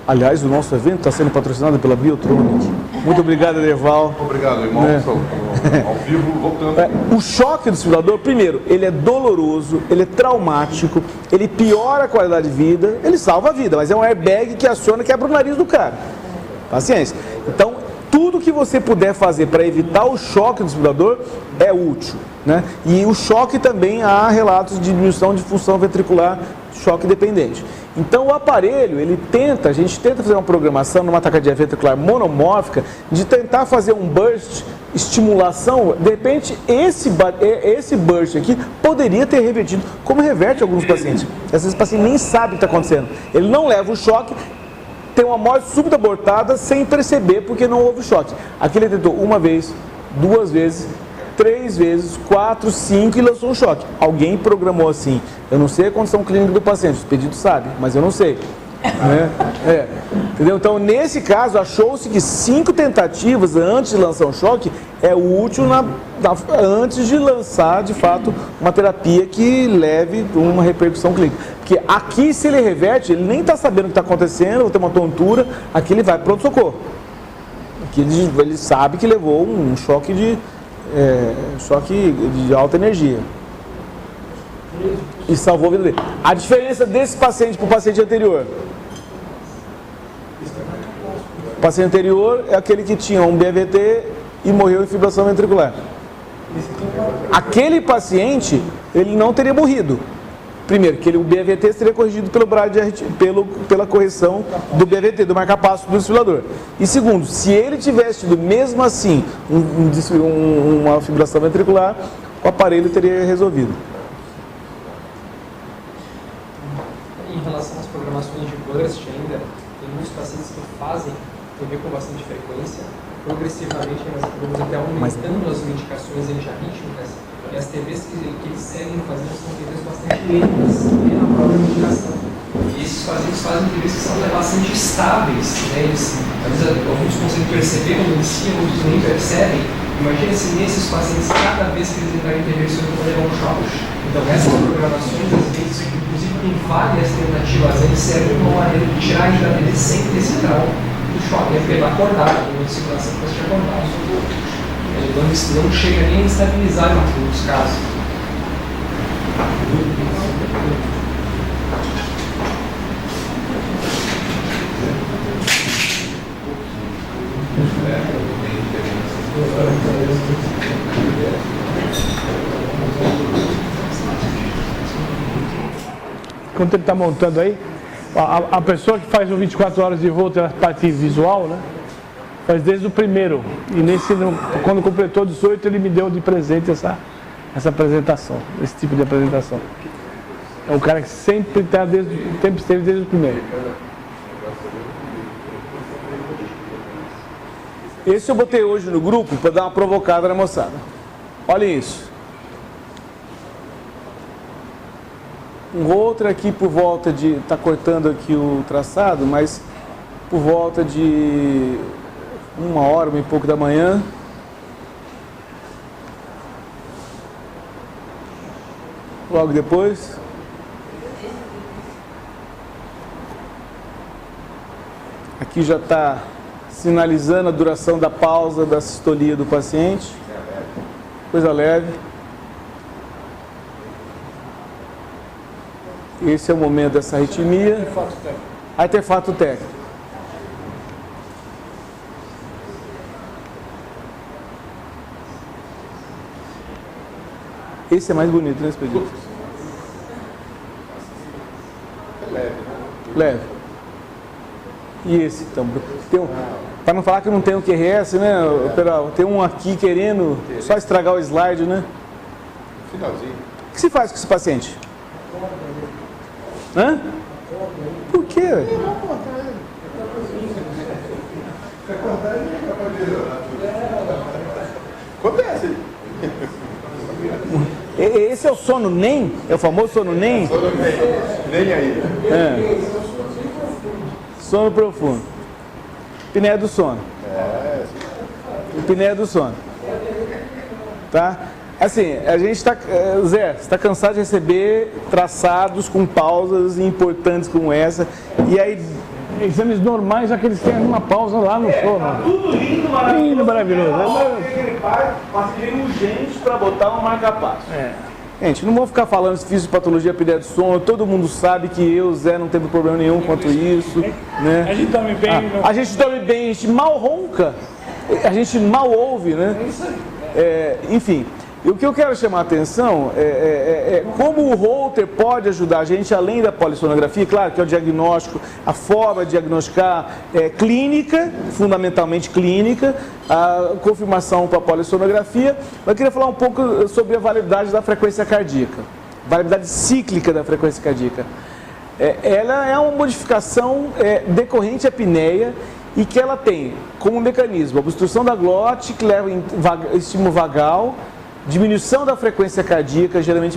Aliás, o nosso evento está sendo patrocinado pela Biotronic. Muito obrigado, Deval. Obrigado, irmão. Ao vivo, voltando. O choque do simulador, primeiro, ele é doloroso, ele é traumático, ele piora a qualidade de vida, ele salva a vida, mas é um airbag que aciona e quebra o nariz do cara. Paciência. Então, tudo que você puder fazer para evitar o choque do simulador é útil, né? E o choque também, há relatos de diminuição de função ventricular, choque dependente. Então o aparelho, a gente tenta fazer uma programação numa taquicardia ventricular monomórfica, de tentar fazer um burst, estimulação, de repente esse burst aqui poderia ter revertido, como reverte alguns pacientes. Às vezes o paciente nem sabe o que está acontecendo. Ele não leva o choque, tem uma morte súbita abortada sem perceber porque não houve choque. Aqui ele tentou uma vez, 2 vezes, 3 vezes, 4, 5 e lançou um choque. Alguém programou assim. Eu não sei a condição clínica do paciente, os pedidos sabem, mas eu não sei. Né? Entendeu? Então, nesse caso, achou-se que 5 tentativas antes de lançar um choque é útil antes de lançar, de fato, uma terapia que leve uma repercussão clínica. Porque aqui, se ele reverte, ele nem está sabendo o que está acontecendo, ou tem uma tontura, aqui ele vai para pronto-socorro. Aqui ele sabe que levou um choque de alta energia. E salvou a vida dele. A diferença desse paciente para o paciente anterior. O paciente anterior é aquele que tinha um BVT e morreu em fibrilação ventricular. Aquele paciente, ele não teria morrido. Primeiro, que o BVT seria corrigido pela correção do BVT, do marcapasso do desfibrilador. E segundo, se ele tivesse tido mesmo assim uma fibrilação ventricular, o aparelho teria resolvido. Em relação às programações de burst ainda, tem muitos pacientes que fazem TV com bastante frequência, progressivamente nós podemos até aumentando as medicações antiarrítmicas. E as TVs que eles seguem fazendo são TVs bastante lentas, na própria medicação. E esses pacientes fazem TVs que são bastante estáveis, né? Eles, às vezes, alguns conseguem perceber quando iniciam, outros nem percebem. Imagina se nesses pacientes, cada vez que eles entrarem em TV, eles vão levar um choque. Então, essas programações, às vezes, inclusive com várias tentativas, eles servem uma maneira de tirar a TV sem ter esse trauma do choque. É porque ele vai acordar, uma circulação que você acordar. Ele não chega nem a estabilizar em muitos casos. Enquanto ele está montando aí, a pessoa que faz o 24 horas de voo tem a parte visual, né? Faz desde o primeiro. E quando completou 18, ele me deu de presente essa apresentação, esse tipo de apresentação. É um cara que sempre esteve desde o primeiro. Esse eu botei hoje no grupo para dar uma provocada na moçada. Olha isso. Um outro aqui por volta de... Está cortando aqui o traçado, mas por volta de 1h, 1 e pouco da manhã. Logo depois. Aqui já está sinalizando a duração da pausa da sistolia do paciente. Coisa leve. Esse é o momento dessa arritmia. Artefato técnico. Esse é mais bonito, né, Expedito? É leve, né? Leve. E esse também. Para não falar que não tem o QRS, né, Peral? Tem um aqui querendo só estragar o slide, né? Finalzinho. O que se faz com esse paciente? Hã? Por quê? Acontece. Esse é o sono NEM? É o famoso sono NEM? Sono nem aí. É. Sono profundo. Pinéia do sono. Pinéia do sono. Tá? Assim, a gente está... Zé, você está cansado de receber traçados com pausas importantes como essa. E aí, exames normais, aqueles que têm uma pausa lá no sono. Tá tudo lindo, maravilhoso. Lindo, maravilhoso. Ele faz cirurgia urgente para botar um marca-passo. Gente, não vou ficar falando se fiz patologia apneia do sono, todo mundo sabe que eu, Zé, não teve problema nenhum quanto isso, né? A gente dorme bem. A gente dorme bem, a gente mal ronca, a gente mal ouve, né? É isso aí. Enfim, e o que eu quero chamar a atenção é como o Holter pode ajudar a gente, além da polissonografia, claro que é o diagnóstico, a forma de diagnosticar clínica, fundamentalmente clínica, a confirmação para a polissonografia. Mas eu queria falar um pouco sobre a variabilidade da frequência cardíaca, variabilidade cíclica da frequência cardíaca. Ela é uma modificação decorrente à apneia e que ela tem como mecanismo a obstrução da glote, que leva em estímulo vagal, diminuição da frequência cardíaca, geralmente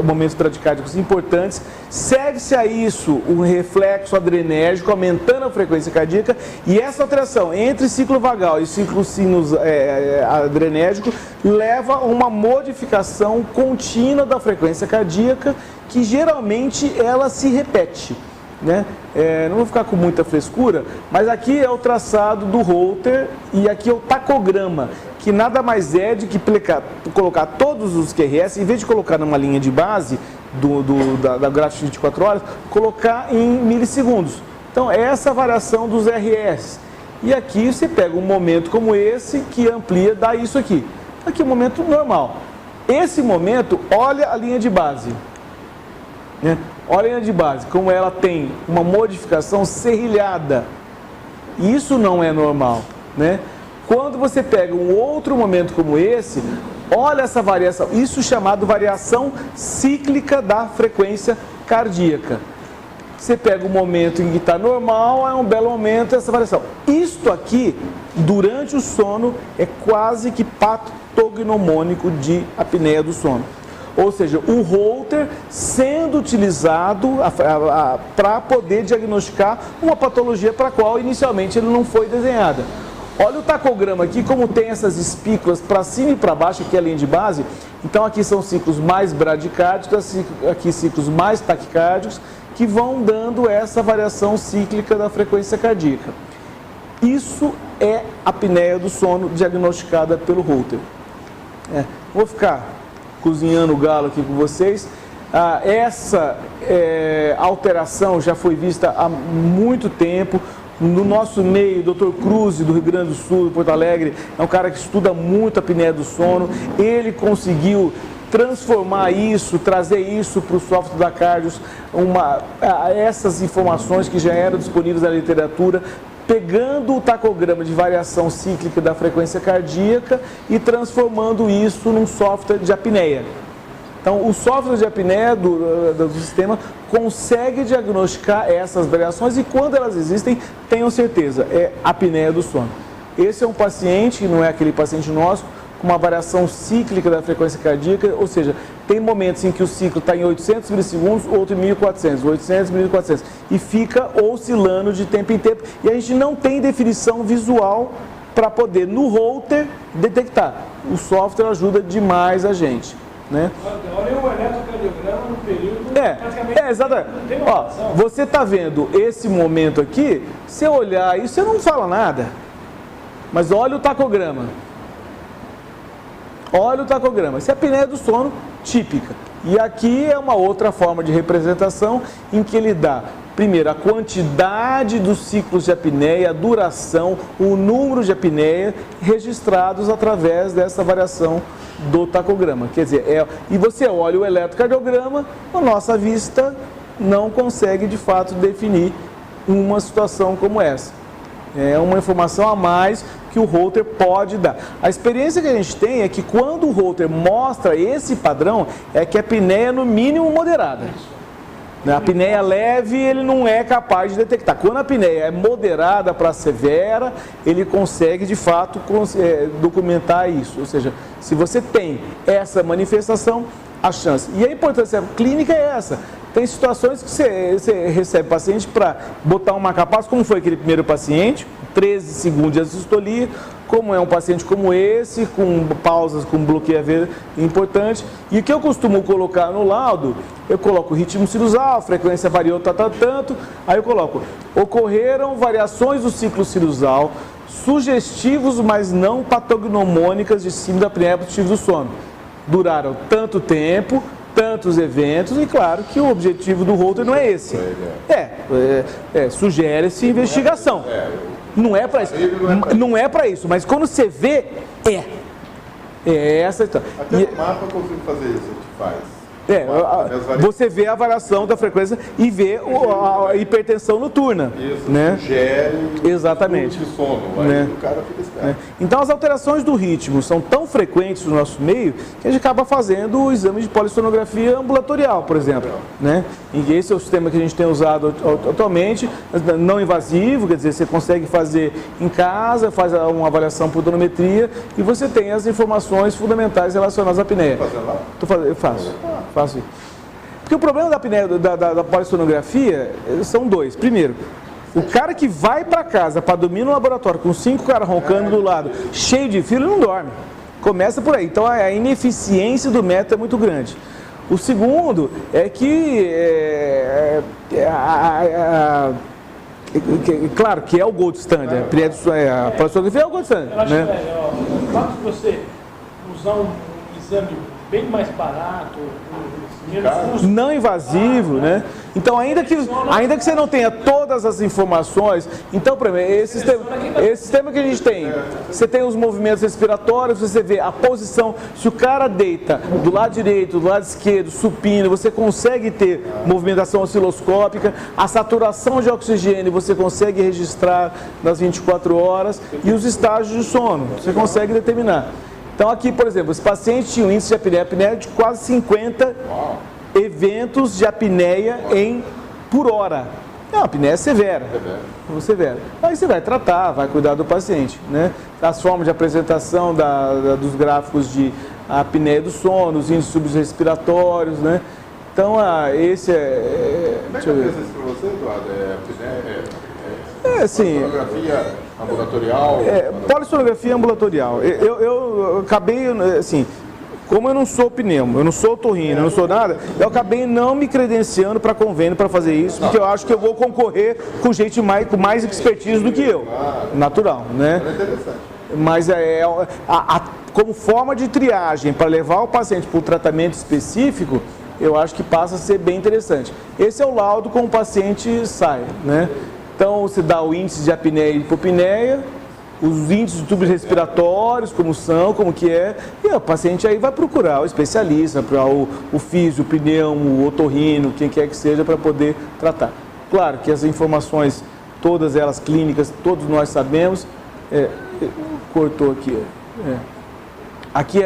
momentos bradicárdicos importantes, segue-se a isso um reflexo adrenérgico, aumentando a frequência cardíaca, e essa alteração entre ciclo vagal e ciclo adrenérgico leva a uma modificação contínua da frequência cardíaca, que geralmente ela se repete, né? Não vou ficar com muita frescura, mas aqui é o traçado do Holter e aqui é o tacograma, que nada mais é de que colocar todos os QRS, em vez de colocar numa linha de base da gráfica de 24 horas, colocar em milissegundos. Então, é essa variação dos RS. E aqui você pega um momento como esse, que amplia, dá isso aqui. Aqui é um momento normal. Esse momento, olha a linha de base, né? Olha a linha de base, como ela tem uma modificação serrilhada. Isso não é normal, né? Quando você pega um outro momento como esse, olha essa variação, isso é chamado variação cíclica da frequência cardíaca. Você pega um momento em que está normal, é um belo momento, essa variação. Isto aqui, durante o sono, é quase que patognomônico de apneia do sono. Ou seja, o Holter sendo utilizado para poder diagnosticar uma patologia para a qual inicialmente ele não foi desenhado. Olha o tacograma aqui, como tem essas espículas para cima e para baixo, que é a linha de base. Então aqui são ciclos mais bradicárdicos, aqui ciclos mais taquicárdicos, que vão dando essa variação cíclica da frequência cardíaca. Isso é a apneia do sono diagnosticada pelo Holter. Vou ficar cozinhando o galo aqui com vocês. Essa alteração já foi vista há muito tempo. No nosso meio, o Dr. Cruz, do Rio Grande do Sul, de Porto Alegre, é um cara que estuda muito a apneia do sono. Ele conseguiu transformar isso, trazer isso para o software da Cardios, essas informações que já eram disponíveis na literatura, pegando o tacograma de variação cíclica da frequência cardíaca e transformando isso num software de apneia. Então, o software de apneia do sistema consegue diagnosticar essas variações e, quando elas existem, tenham certeza, é apneia do sono. Esse é um paciente, não é aquele paciente nosso, com uma variação cíclica da frequência cardíaca, ou seja, tem momentos em que o ciclo está em 800 milissegundos, outro em 1400, 800, 1400, e fica oscilando de tempo em tempo. E a gente não tem definição visual para poder, no Holter, detectar. O software ajuda demais a gente, né? Olha o eletrocardiograma no período praticamente... exatamente. Ó, você está vendo esse momento aqui, se olhar isso, você não fala nada. Mas olha o tacograma. Olha o tacograma. Isso é a apneia do sono típica. E aqui é uma outra forma de representação em que ele dá, primeiro, a quantidade dos ciclos de apneia, a duração, o número de apneia registrados através dessa variação do tacograma. Quer dizer, e você olha o eletrocardiograma, a nossa vista não consegue de fato definir uma situação como essa. É uma informação a mais que o Holter pode dar. A experiência que a gente tem é que quando o Holter mostra esse padrão, é que a apneia é no mínimo moderada. A apneia leve ele não é capaz de detectar. Quando a apneia é moderada para severa, ele consegue de fato documentar isso. Ou seja, se você tem essa manifestação, a chance. E a importância clínica é essa. Tem situações que você recebe paciente para botar um marca-passo, como foi aquele primeiro paciente, 13 segundos de assistolia, como é um paciente como esse, com pausas, com bloqueio importante. E o que eu costumo colocar no laudo, eu coloco ritmo sinusal, frequência variou tanto, aí eu coloco, ocorreram variações do ciclo sinusal, sugestivos, mas não patognomônicas de síndrome da apneia obstrutiva do sono. Duraram tanto tempo, tantos eventos, e claro que o objetivo do Holter não é esse. Sugere-se investigação. Não é para isso. Não é para isso, mas quando você vê, é essa história. Até no mapa eu consigo fazer isso, a gente faz. Você vê a variação da frequência e vê a hipertensão noturna. Isso, né? sugere exatamente de sono, aí né? o cara fica esperto. Então as alterações do ritmo são tão frequentes no nosso meio que a gente acaba fazendo o exame de polissonografia ambulatorial, por exemplo. Né? E esse é o sistema que a gente tem usado atualmente, não invasivo, quer dizer, você consegue fazer em casa, faz uma avaliação por tonometria e você tem as informações fundamentais relacionadas à apneia. Eu faço. Porque o problema da apneia, da polissonografia são dois. Primeiro, o cara que vai para casa para dormir no laboratório com 5 caras roncando do lado, cheio de fio, ele não dorme. Começa por aí. Então a ineficiência do método é muito grande. O segundo é que, claro que é o gold standard, a polissonografia é o gold standard. Eu acho que o fato de você usar um exame bem mais barato, menos custo, não invasivo, né? Então, ainda que você não tenha todas as informações, então, por exemplo, esse sistema que a gente tem, você tem os movimentos respiratórios, você vê a posição, se o cara deita do lado direito, do lado esquerdo, supino, você consegue ter movimentação osciloscópica, a saturação de oxigênio você consegue registrar nas 24 horas e os estágios de sono, você consegue determinar. Então aqui, por exemplo, esse paciente tinha um índice de apneia de quase 50 eventos de apneia por hora. É uma apneia severa. Aí você vai tratar, vai cuidar do paciente. Né? As formas de apresentação dos gráficos de apneia do sono, os índices subrespiratórios, né? Então, esse é... Como é que eu penso isso para você, Eduardo? Polissonografia ambulatorial? Polissonografia ambulatorial. Eu acabei, assim, como eu não sou pneumo, eu não sou otorrino, eu não sou nada, eu acabei não me credenciando para convênio para fazer isso, porque eu acho que eu vou concorrer com gente com mais expertise do que eu. Natural, né? É interessante. Mas como forma de triagem para levar o paciente para um tratamento específico, eu acho que passa a ser bem interessante. Esse é o laudo como o paciente sai, né? Então, você dá o índice de apneia e hipopneia, os índices de tubos respiratórios, como que é, e o paciente aí vai procurar o especialista, para o físio, o pneumo, o otorrino, quem quer que seja, para poder tratar. Claro que as informações, todas elas clínicas, todos nós sabemos, cortou aqui, Aqui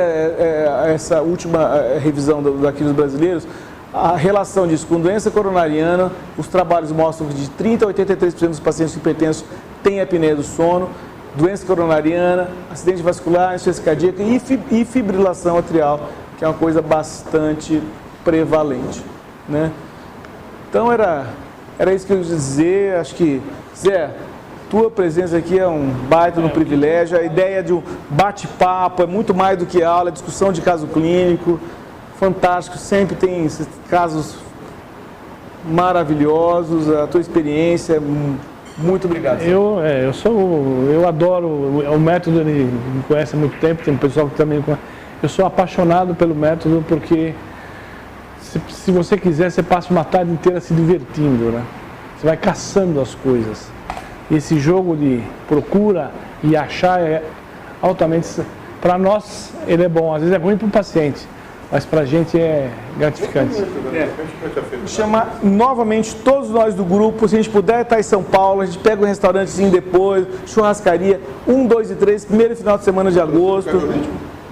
essa última revisão daqui dos brasileiros, a relação disso com doença coronariana, os trabalhos mostram que de 30% a 83% dos pacientes hipertensos têm apneia do sono, doença coronariana, acidente vascular, insuficiência cardíaca e fibrilação atrial, que é uma coisa bastante prevalente. Né? Então era isso que eu ia dizer. Acho que, Zé, tua presença aqui é um baita no privilégio. A ideia de um bate-papo é muito mais do que aula, é discussão de caso clínico. Fantástico, sempre tem esses casos maravilhosos, a tua experiência, muito obrigado. Eu adoro o método, ele me conhece há muito tempo, tem um pessoal que também conhece. Eu sou apaixonado pelo método porque se você quiser, você passa uma tarde inteira se divertindo, né? Você vai caçando as coisas. E esse jogo de procura e achar é altamente... Para nós, ele é bom, às vezes é ruim para o paciente. Mas para a gente é gratificante. Chamar novamente todos nós do grupo, se a gente puder estar em São Paulo, a gente pega um restaurantezinho depois, churrascaria, 1, 2 e 3, primeiro final de semana de agosto.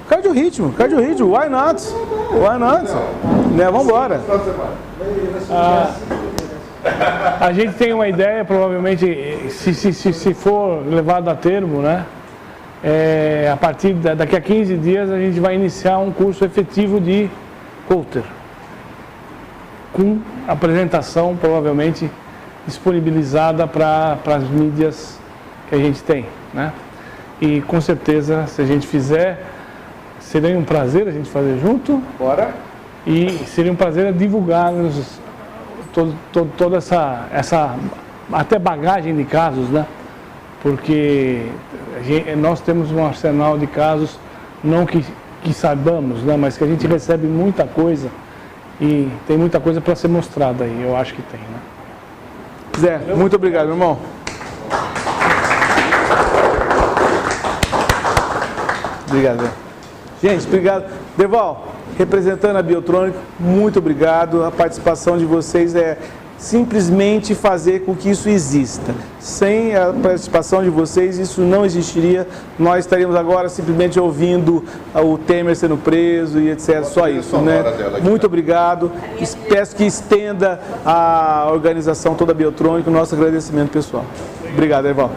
Cardio-ritmo, why not? Né, vamos embora. A gente tem uma ideia, provavelmente, se for levado a termo, né? A partir daqui a 15 dias a gente vai iniciar um curso efetivo de Holter, com apresentação provavelmente disponibilizada para as mídias que a gente tem, né? E com certeza, se a gente fizer, seria um prazer a gente fazer junto. Bora. E seria um prazer divulgarmos toda essa até bagagem de casos, né? Porque nós temos um arsenal de casos, não que saibamos, né? Mas que a gente recebe muita coisa e tem muita coisa para ser mostrada aí, eu acho que tem, né? Zé, muito obrigado, meu irmão. Obrigado, Zé. Gente, obrigado. Deval, representando a Biotrônica, muito obrigado. A participação de vocês é simplesmente fazer com que isso exista. Sem a participação de vocês, isso não existiria. Nós estaríamos agora simplesmente ouvindo o Temer sendo preso e etc. Só isso, né? Muito obrigado. Peço que estenda a organização toda a Biotrônica, o nosso agradecimento pessoal. Obrigado, Eval.